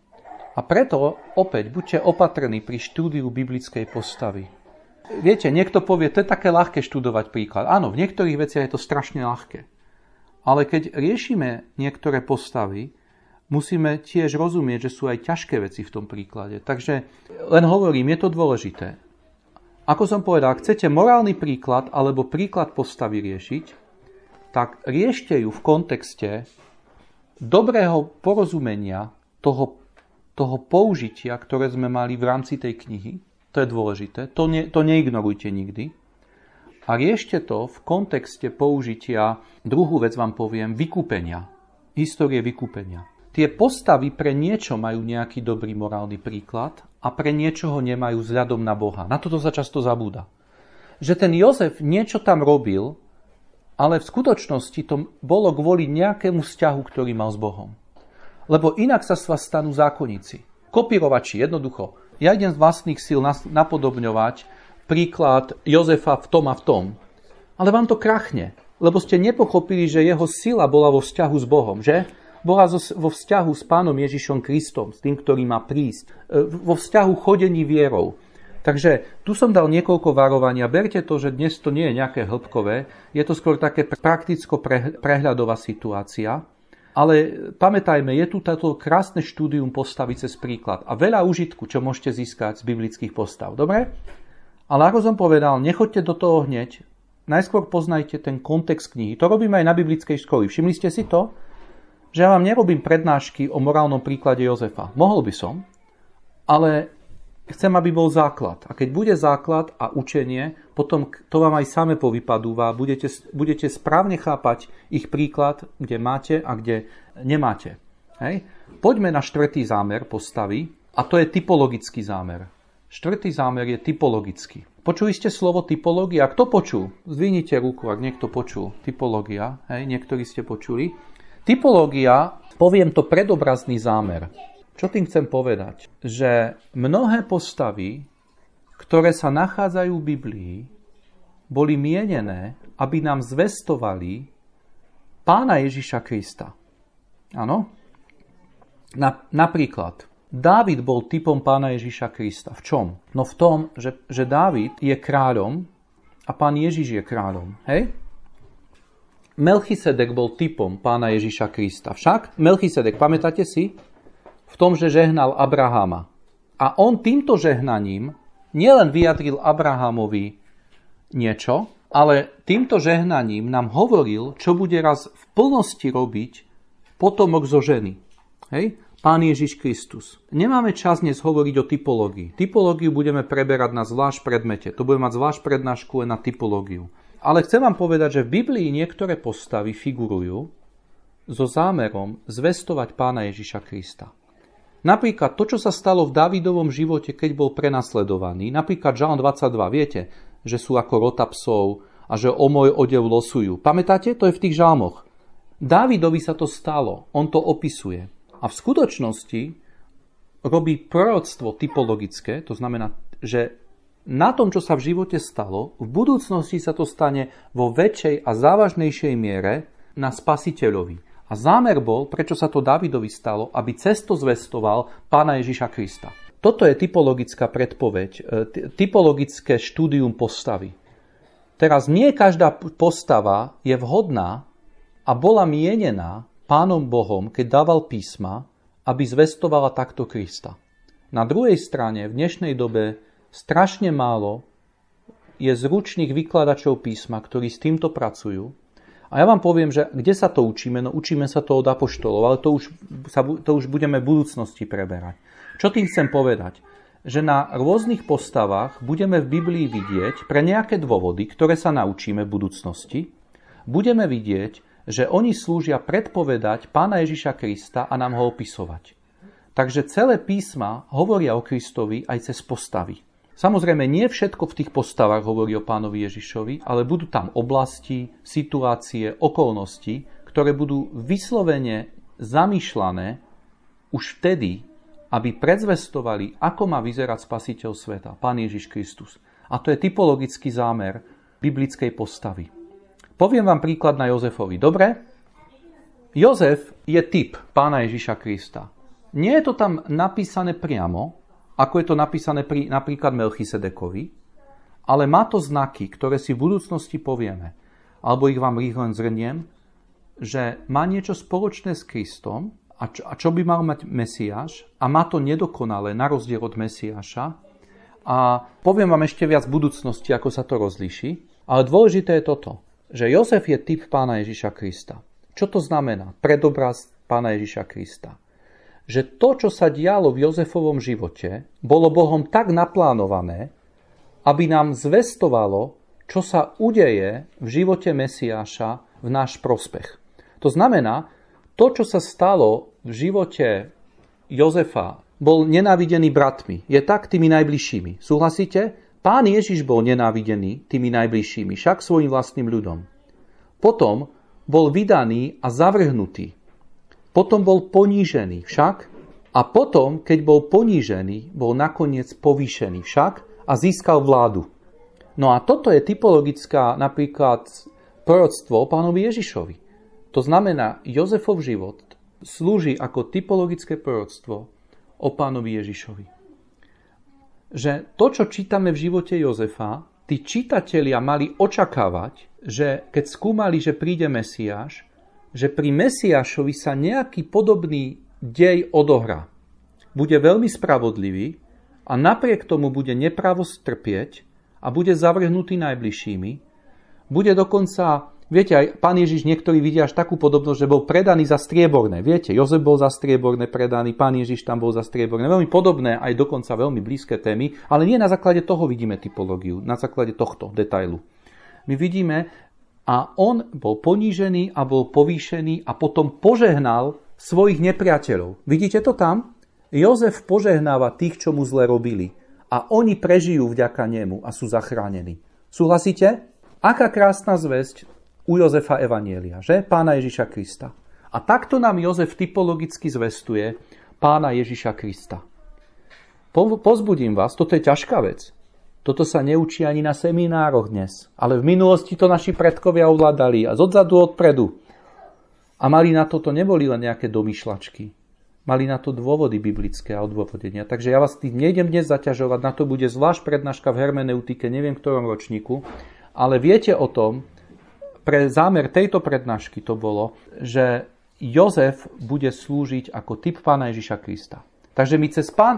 A preto opäť buďte opatrní pri štúdiu biblickej postavy. Viete, niekto povie, to je také ľahké študovať príklad. Áno, v niektorých veciach je to strašne ľahké. Ale keď riešime niektoré postavy, musíme tiež rozumieť, že sú aj ťažké veci v tom príklade. Takže len hovorím, je to dôležité. Ako som povedal, ak chcete morálny príklad alebo príklad postavy riešiť, tak riešte ju v kontexte dobrého porozumenia toho použitia, ktoré sme mali v rámci tej knihy. To je dôležité. To neignorujte nikdy. A riešte to v kontexte použitia, druhú vec vám poviem, vykúpenia. Histórie vykúpenia. Tie postavy pre niečo majú nejaký dobrý morálny príklad a pre niečo ho nemajú vzhľadom na Boha. Na toto sa často zabúda. Že ten Jozef niečo tam robil, ale v skutočnosti to bolo kvôli nejakému vzťahu, ktorý mal s Bohom. Lebo inak sa s vás stanú zákonníci. Kopírovači, jednoducho. Ja idem z vlastných síl napodobňovať príklad Jozefa v tom a v tom. Ale vám to krachne, lebo ste nepochopili, že jeho sila bola vo vzťahu s Bohom, že? Bola vo vzťahu s Pánom Ježišom Kristom, s tým, ktorý má prísť. Vo vzťahu chodení vierou. Takže tu som dal niekoľko varovania. Berte to, že dnes to nie je nejaké hĺbkové. Je to skôr také prakticko-prehľadová situácia. Ale pamätajme, je tu táto krásne štúdium postavy cez príklad. A veľa užitku, čo môžete získať z biblických postav. Dobre? Ale ako som povedal, nechoďte do toho hneď. Najskôr poznajte ten kontext knihy. To robíme aj na biblickej škole. Všimli ste si to? že ja vám nerobím prednášky o morálnom príklade Jozefa. Mohol by som, ale chcem, aby bol základ. A keď bude základ a učenie, potom to vám aj same povypadúva. Budete správne chápať ich príklad, kde máte a kde nemáte. Hej? Poďme na štvrtý zámer postavy, a to je typologický zámer. Štvrtý zámer je typologický. Počuli ste slovo typológia? Kto počul? Zdvihnite ruku, ak niekto počul. Typológia, hej? Niektorí ste počuli. Typológia, poviem to predobrazný zámer. Čo tým chcem povedať? Že mnohé postavy, ktoré sa nachádzajú v Biblii, boli mienené, aby nám zvestovali Pána Ježiša Krista. Áno? Napríklad, Dávid bol typom Pána Ježiša Krista. V čom? No v tom, že Dávid je kráľom a Pán Ježiš je kráľom. Hej? Melchisedek bol typom Pána Ježiša Krista. Však Melchisedek, pamätáte si? V tom, že žehnal Abraháma. A on týmto žehnaním nielen vyjadril Abrahámovi niečo, ale týmto žehnaním nám hovoril, čo bude raz v plnosti robiť potomok zo ženy. Hej? Pán Ježiš Kristus. Nemáme čas dnes hovoriť o typológii. Typológiu budeme preberať na zvlášť predmete. To bude mať zvlášť prednášku len na typológiu. Ale chcem vám povedať, že v Biblii niektoré postavy figurujú so zámerom zvestovať Pána Ježiša Krista. Napríklad to, čo sa stalo v Dávidovom živote, keď bol prenasledovaný. Napríklad Žalm 22. Viete, že sú ako rota psov a že o môj odev losujú. Pamätáte? To je v tých žalmoch. Dávidovi sa to stalo. On to opisuje. A v skutočnosti robí proroctvo typologické. To znamená, že na tom, čo sa v živote stalo, v budúcnosti sa to stane vo väčšej a závažnejšej miere na Spasiteľovi. A zámer bol, prečo sa to Dávidovi stalo, aby cesto zvestoval Pána Ježiša Krista. Toto je typologická predpoveď, typologické štúdium postavy. Teraz nie každá postava je vhodná a bola mienená Pánom Bohom, keď dával písma, aby zvestovala takto Krista. Na druhej strane, v dnešnej dobe strašne málo je zručných vykladačov písma, ktorí s týmto pracujú. A ja vám poviem, že kde sa to učíme? No učíme sa to od apoštolov, ale to už budeme v budúcnosti preberať. Čo tým chcem povedať? Že na rôznych postavách budeme v Biblii vidieť pre nejaké dôvody, ktoré sa naučíme v budúcnosti, budeme vidieť, že oni slúžia predpovedať Pána Ježiša Krista a nám ho opisovať. Takže celé písma hovoria o Kristovi aj cez postavy. Samozrejme, nie všetko v tých postavách hovorí o Pánovi Ježišovi, ale budú tam oblasti, situácie, okolnosti, ktoré budú vyslovene zamýšľané už vtedy, aby predzvestovali, ako má vyzerať Spasiteľ sveta, Pán Ježiš Kristus. A to je typologický zámer biblickej postavy. Poviem vám príklad na Jozefovi. Dobre? Jozef je typ Pána Ježiša Krista. Nie je to tam napísané priamo, ako je to napísané pri napríklad Melchisedekovi, ale má to znaky, ktoré si v budúcnosti povieme, alebo ich vám rýchlo zhrniem, že má niečo spoločné s Kristom a čo by mal mať Mesiáš a má to nedokonalé na rozdiel od Mesiáša. A poviem vám ešte viac v budúcnosti, ako sa to rozlíši, ale dôležité je toto, že Jozef je typ Pána Ježiša Krista. Čo to znamená? Predobraz Pána Ježiša Krista. Že to, čo sa dialo v Jozefovom živote, bolo Bohom tak naplánované, aby nám zvestovalo, čo sa udeje v živote Mesiáša v náš prospech. To znamená, to, čo sa stalo v živote Jozefa, bol nenávidený bratmi. Je tak tými najbližšími. Súhlasíte? Pán Ježiš bol nenávidený tými najbližšími, však svojim vlastným ľudom. Potom bol vydaný a zavrhnutý. Potom bol ponížený však a potom, keď bol ponížený, bol nakoniec povýšený však a získal vládu. No a toto je typologická napríklad proroctvo o Pánovi Ježišovi. To znamená, Jozefov život slúži ako typologické proroctvo o Pánovi Ježišovi. Že to, čo čítame v živote Jozefa, tí čitatelia mali očakávať, že keď skúmali, že príde Mesiáš, že pri Mesiášovi sa nejaký podobný dej odohrá. Bude veľmi spravodlivý a napriek tomu bude nepravosť trpieť a bude zavrhnutý najbližšími. Bude dokonca Viete, aj Pán Ježiš niektorí vidia až takú podobnosť, že bol predaný za strieborné. Viete, Jozef bol za strieborné predaný, Pán Ježiš tam bol za strieborné. Veľmi podobné, aj dokonca veľmi blízke témy, ale nie na základe toho vidíme typológiu, na základe tohto detailu. My vidíme, a on bol ponížený a bol povýšený a potom požehnal svojich nepriateľov. Vidíte to tam? Jozef požehnáva tých, čo mu zle robili. A oni prežijú vďaka nemu a sú zachránení. Súhlasíte? Aká krásna zvesť u Jozefa Evanielia, že? Pána Ježiša Krista. A takto nám Jozef typologicky zvestuje Pána Ježiša Krista. Pozbudím vás, toto je ťažká vec. Toto sa neučí ani na seminároch dnes. Ale v minulosti to naši predkovia ovládali a zodzadu odpredu. A mali na toto neboli len nejaké domýšľačky. Mali na to dôvody biblické a odôvodnenia. Takže ja vás tým nejdem dnes zaťažovať. Na to bude zvlášť prednáška v hermeneutike, neviem v ktorom ročníku. Ale viete o tom, pre zámer tejto prednášky to bolo, že Jozef bude slúžiť ako typ Pána Ježiša Krista. Takže my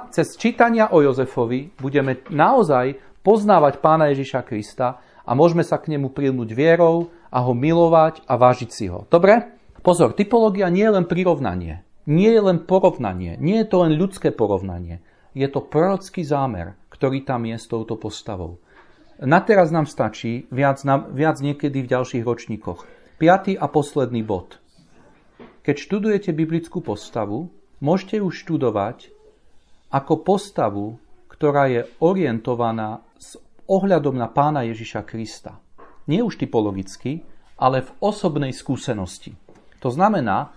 cez čítania o Jozefovi budeme naozaj poznávať Pána Ježiša Krista a môžeme sa k nemu prilnúť vierou a ho milovať a vážiť si ho. Dobre? Pozor, typológia nie je len prirovnanie, nie je len porovnanie, nie je to len ľudské porovnanie. Je to prorocký zámer, ktorý tam je s touto postavou. Na teraz nám stačí, viac niekedy v ďalších ročníkoch. 5. a posledný bod. Keď študujete biblickú postavu, môžete ju študovať ako postavu, ktorá je orientovaná s ohľadom na Pána Ježiša Krista. Nie už typologicky, ale v osobnej skúsenosti. To znamená,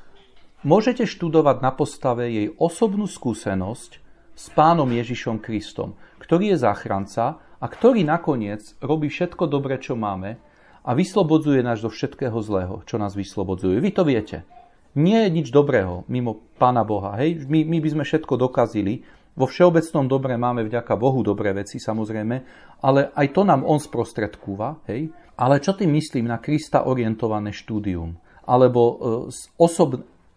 môžete študovať na postave jej osobnú skúsenosť s Pánom Ježišom Kristom, ktorý je záchranca, a ktorý nakoniec robí všetko dobré, čo máme a vyslobodzuje nás zo všetkého zlého, čo nás vyslobodzuje. Vy to viete. Nie je nič dobrého mimo Pána Boha. Hej? My by sme všetko dokazili. Vo všeobecnom dobre máme vďaka Bohu dobré veci, samozrejme, ale aj to nám on sprostredkúva. Hej? Ale čo tým myslím na Krista orientované štúdium? Alebo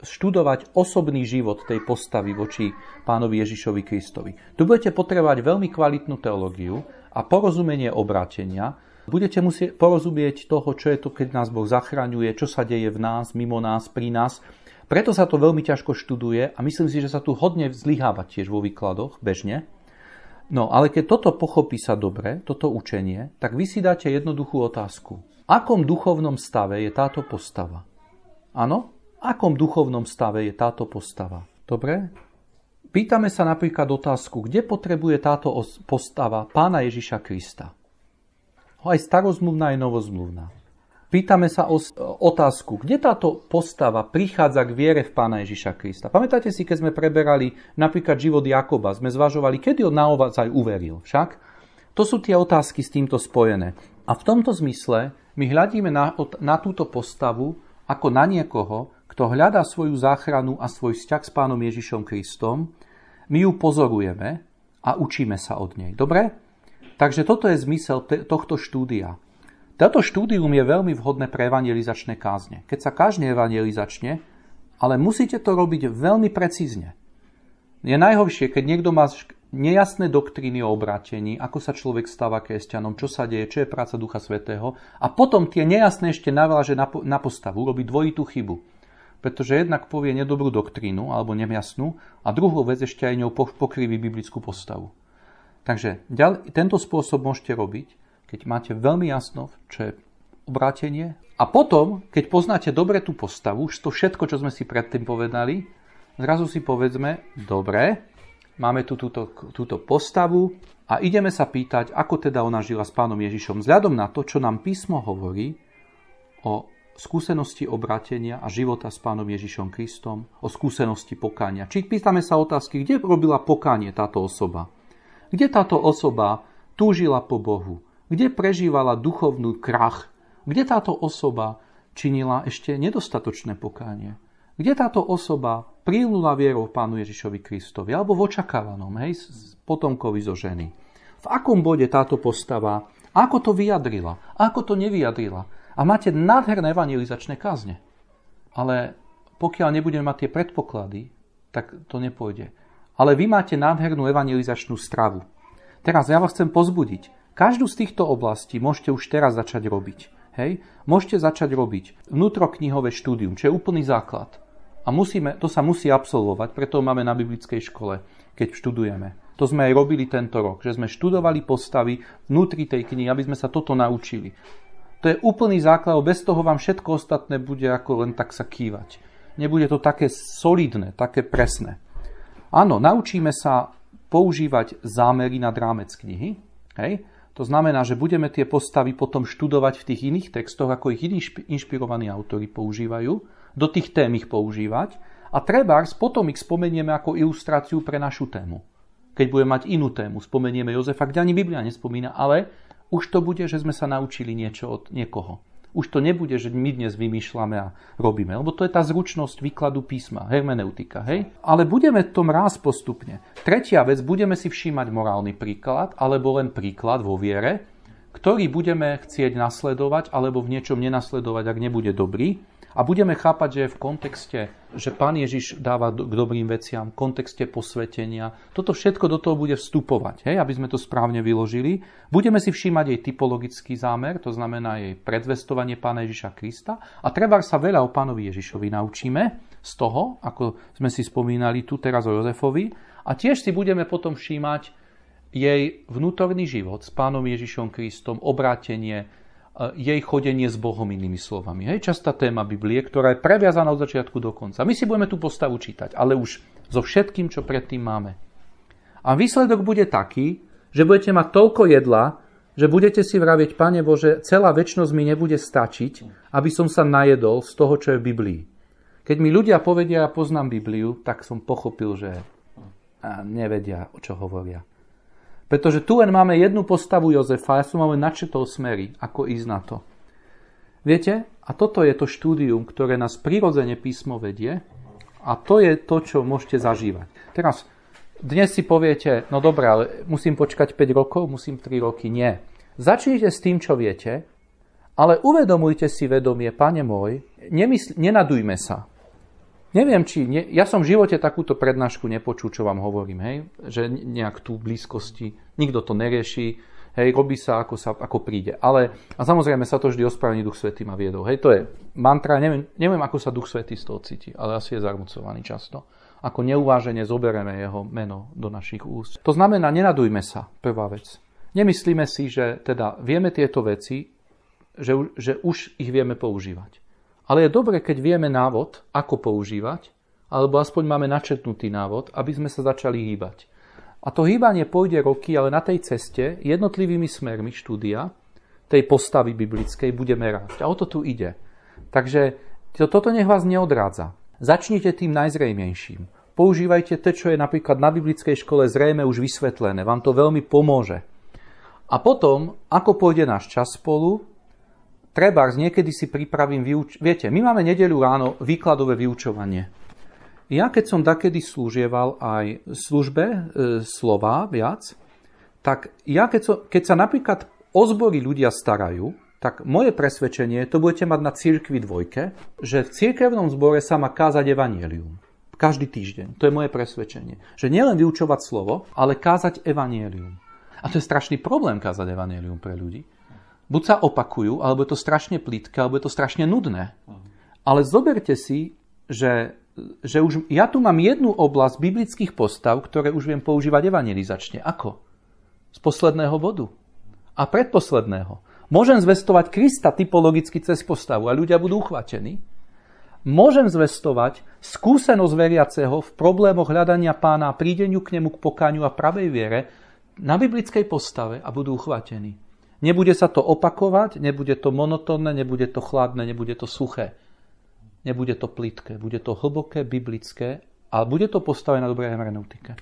študovať osobný život tej postavy voči Pánovi Ježišovi Kristovi. Tu budete potrebovať veľmi kvalitnú teológiu a porozumenie obrátenia. Budete musieť porozumieť toho, čo je to, keď nás Boh zachraňuje, čo sa deje v nás, mimo nás, pri nás. Preto sa to veľmi ťažko študuje a myslím si, že sa tu hodne zlyháva tiež vo výkladoch, bežne. No, ale keď toto pochopí sa dobre, toto učenie, tak vy si dáte jednoduchú otázku. V akom duchovnom stave je táto postava? Áno? V akom duchovnom stave je táto postava? Dobre? Pýtame sa napríklad otázku, kde potrebuje táto postava Pána Ježiša Krista? Aj starozmluvná, aj novozmluvná. Pýtame sa otázku, kde táto postava prichádza k viere v Pána Ježiša Krista? Pamätáte si, keď sme preberali napríklad život Jakoba, sme zvažovali, kedy on naozaj uveril. Však? To sú tie otázky s týmto spojené. A v tomto zmysle my hľadíme na túto postavu ako na niekoho, kto hľadá svoju záchranu a svoj vzťah s Pánom Ježišom Kristom. My ju pozorujeme a učíme sa od nej. Dobre? Takže toto je zmysel tohto štúdia. Toto štúdium je veľmi vhodné pre evangelizačné kázne. Keď sa kážne evangelizačne, ale musíte to robiť veľmi precízne. Je najhoršie, keď niekto má nejasné doktríny o obrátení, ako sa človek stáva kresťanom, čo sa deje, čo je práca Ducha Svätého a potom tie nejasné ešte naváže na postavu, robí dvojitú chybu. Pretože jednak povie nedobrú doktrínu alebo nejasnú a druhú vec ešte aj ňou pokriví biblickú postavu. Takže tento spôsob môžete robiť, keď máte veľmi jasno, čo je obrátenie. A potom, keď poznáte dobre tú postavu, už to všetko, čo sme si predtým povedali, zrazu si povedzme, dobre, máme tu túto postavu a ideme sa pýtať, ako teda ona žila s Pánom Ježišom. Vzhľadom na to, čo nám písmo hovorí o skúsenosti obrátenia a života s Pánom Ježišom Kristom, o skúsenosti pokánia. Či pýtame sa otázky, kde robila pokánie táto osoba? Kde táto osoba túžila po Bohu? Kde prežívala duchovnú krach? Kde táto osoba činila ešte nedostatočné pokánie? Kde táto osoba prilnula vierou Pánu Ježišovi Kristovi? Alebo v očakávanom, potomkovi zo ženy? V akom bode táto postava? Ako to vyjadrila? Ako to nevyjadrila? A máte nádherné evangelizačné kázne. Ale pokiaľ nebudeme mať tie predpoklady, tak to nepôjde. Ale vy máte nádhernú evangelizačnú stravu. Teraz ja vás chcem pozbudiť. Každú z týchto oblastí môžete už teraz začať robiť. Hej? Môžete začať robiť vnútroknihové štúdium, čo je úplný základ. A to sa musí absolvovať, preto máme na biblickej škole, keď študujeme. To sme aj robili tento rok, že sme študovali postavy vnútri tej knihy, aby sme sa toto naučili. To je úplný základ, bez toho vám všetko ostatné bude ako len tak sa kývať. Nebude to také solidné, také presné. Áno, naučíme sa používať zámery nad rámec knihy. Hej? To znamená, že budeme tie postavy potom študovať v tých iných textoch, ako ich iní inšpirovaní autori používajú, do tých tém ich používať a trebárs potom ich spomenieme ako ilustráciu pre našu tému. Keď budeme mať inú tému, spomenieme Jozefa, kde ani Biblia nespomína, ale už to bude, že sme sa naučili niečo od niekoho. Už to nebude, že my dnes vymýšľame a robíme, lebo to je tá zručnosť výkladu písma, hermeneutika, hej? Ale budeme v tom rásť postupne. Tretia vec, budeme si všímať morálny príklad, alebo len príklad vo viere, ktorý budeme chcieť nasledovať, alebo v niečom nenasledovať, ak nebude dobrý. A budeme chápať, že je v kontexte, že Pán Ježiš dáva k dobrým veciam, v kontexte posvetenia. Toto všetko do toho bude vstupovať, hej, aby sme to správne vyložili. Budeme si všímať jej typologický zámer, to znamená jej predvestovanie Pána Ježiša Krista. A trebárs sa veľa o Pánovi Ježišovi naučíme z toho, ako sme si spomínali tu teraz o Jozefovi. A tiež si budeme potom všímať jej vnútorný život s Pánom Ježišom Kristom, obrátenie, jej chodenie s Bohom, inými slovami. Hej, častá téma Biblie, ktorá je previazaná od začiatku do konca. My si budeme tú postavu čítať, ale už so všetkým, čo predtým máme. A výsledok bude taký, že budete mať toľko jedla, že budete si vravieť, Pane Bože, celá večnosť mi nebude stačiť, aby som sa najedol z toho, čo je v Biblii. Keď mi ľudia povedia, ja poznám Bibliu, tak som pochopil, že nevedia, o čo hovoria. Pretože tu len máme jednu postavu Jozefa, ja som máme načetol smery, ako ísť na to. Viete? A toto je to štúdium, ktoré nás prirodzene písmo vedie a to je to, čo môžete zažívať. Teraz, dnes si poviete, no dobré, ale musím počkať 5 rokov, musím 3 roky. Nie. Začnite s tým, čo viete, ale uvedomujte si vedomie, Pane môj, nenadujme sa. Neviem, ja som v živote takúto prednášku nepočul, čo vám hovorím, hej? Že nejak tu v blízkosti, nikto to nerieši, hej, robí sa, ako príde. A samozrejme sa to vždy ospravedlní Duch Svätý ma viedol. Hej, to je mantra, neviem, ako sa Duch Svätý z toho cíti, ale asi je zarmucovaný často. Ako neuvážene zoberieme jeho meno do našich úst. To znamená, nenadujme sa, prvá vec. Nemyslíme si, že teda vieme tieto veci, že už ich vieme používať. Ale je dobre, keď vieme návod, ako používať, alebo aspoň máme načetnutý návod, aby sme sa začali hýbať. A to hýbanie pôjde roky, ale na tej ceste jednotlivými smermi štúdia tej postavy biblickej budeme rásť. A o to tu ide. Takže toto nech vás neodrádza. Začnite tým najzrejmejším. Používajte to, čo je napríklad na biblickej škole zrejme už vysvetlené. Vám to veľmi pomôže. A potom, ako pôjde náš čas spolu, trebárs niekedy si pripravím Viete, my máme nedeľu ráno výkladové vyučovanie. Ja keď som dakedy slúžieval aj v službe slova viac, tak ja keď sa napríklad o zbory ľudia starajú, tak moje presvedčenie, to budete mať na cirkvi 2, že v cirkevnom zbore sa má kázať evanjelium. Každý týždeň. To je moje presvedčenie. Že nielen vyučovať slovo, ale kázať evanjelium. A to je strašný problém kázať evanjelium pre ľudí. Buď sa opakujú, alebo je to strašne plitké, alebo je to strašne nudné. Ale zoberte si, že už ja tu mám jednu oblasť biblických postav, ktoré už viem používať evangelizačne. Ako? Z posledného bodu. A predposledného. Môžem zvestovať Krista typologicky cez postavu a ľudia budú uchvatení. Môžem zvestovať skúsenosť veriaceho v problémoch hľadania Pána a prídeniu k nemu k pokáňu a pravej viere na biblickej postave a budú uchvatení. Nebude sa to opakovať, nebude to monotónne, nebude to chladné, nebude to suché. Nebude to plitké, bude to hlboké, biblické, ale bude to postavené na dobrej hermeneutike.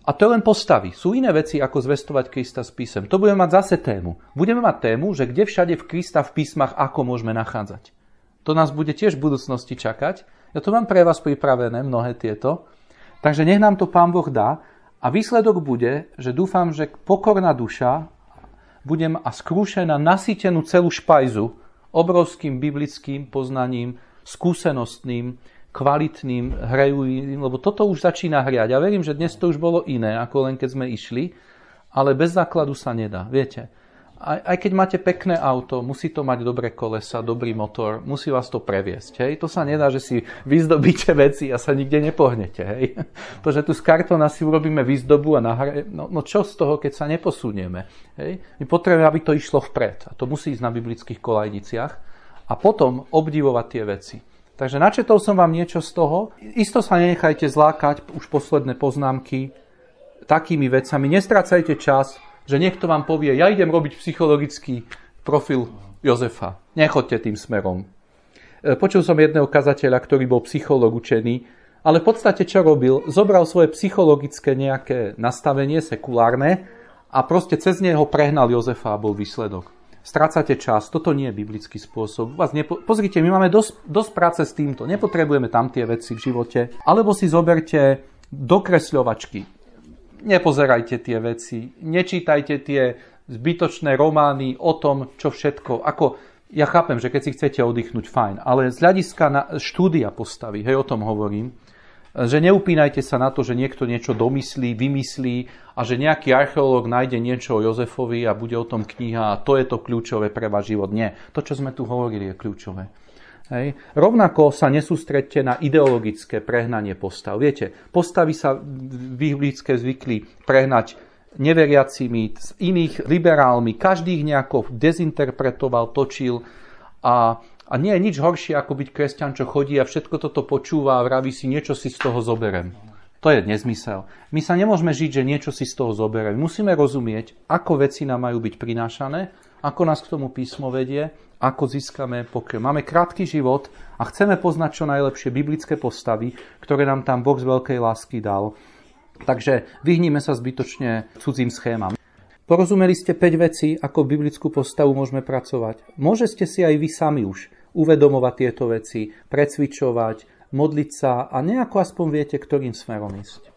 A to len postavy. Sú iné veci, ako zvestovať Krista s písem. To budeme mať zase tému. Budeme mať tému, že kde všade v Krista v písmach ako môžeme nachádzať. To nás bude tiež v budúcnosti čakať. Ja to mám pre vás pripravené, mnohé tieto. Takže nech nám to Pán Boh dá. A výsledok bude, že dúfam, že pokorná duša budem a skrúšená, nasýtenú celú špajzu obrovským biblickým poznaním, skúsenostným, kvalitným, hrejúcim, lebo toto už začína hriať. Ja verím, že dnes to už bolo iné, ako len keď sme išli, ale bez základu sa nedá, viete. Aj keď máte pekné auto, musí to mať dobré kolesa, dobrý motor, musí vás to previesť. Hej? To sa nedá, že si vyzdobíte veci a sa nikde nepohnete. Hej? To, že tu z kartóna si urobíme výzdobu a no čo z toho, keď sa neposunieme? Hej? My potrebujeme, aby to išlo vpred. A to musí ísť na biblických kolajniciach a potom obdivovať tie veci. Takže načetol som vám niečo z toho. Isto sa nenechajte zlákať, už posledné poznámky, takými vecami. Nestrácajte čas, že niekto vám povie, ja idem robiť psychologický profil Jozefa. Nechoďte tým smerom. Počul som jedného kazateľa, ktorý bol psychológ učený, ale v podstate čo robil? Zobral svoje psychologické nejaké nastavenie, sekulárne, a proste cez neho prehnal Jozefa a bol výsledok. Strácate čas, toto nie je biblický spôsob. Pozrite, my máme dosť práce s týmto, nepotrebujeme tam tie veci v živote. Alebo si zoberte dokresľovačky. Nepozerajte tie veci, nečítajte tie zbytočné romány o tom, čo všetko. Ja chápem, že keď si chcete oddychnúť, fajn, ale z hľadiska štúdia postavy, hej, o tom hovorím, že neupínajte sa na to, že niekto niečo domyslí, vymyslí a že nejaký archeológ nájde niečo o Jozefovi a bude o tom kniha a to je to kľúčové pre váš život. Nie, to, čo sme tu hovorili, je kľúčové. Hej. Rovnako sa nesústredte na ideologické prehnanie postav. Viete, postavy sa biblické zvykli prehnať neveriacimi, s iných liberálmi. Každý ich nejako dezinterpretoval, točil a nie je nič horšie, ako byť kresťan, čo chodí a všetko toto počúva a vraví si, niečo si z toho zoberem. To je nezmysel. My sa nemôžeme žiť, že niečo si z toho zoberem. Musíme rozumieť, ako veci nám majú byť prinášané, ako nás k tomu písmo vedie, ako získame pokrm. Máme krátky život a chceme poznať čo najlepšie biblické postavy, ktoré nám tam Boh z veľkej lásky dal. Takže vyhníme sa zbytočne cudzím schémam. Porozumeli ste 5 vecí, ako biblickú postavu môžeme pracovať. Môžete si aj vy sami už uvedomovať tieto veci, precvičovať, modliť sa a nejako aspoň viete, ktorým smerom ísť.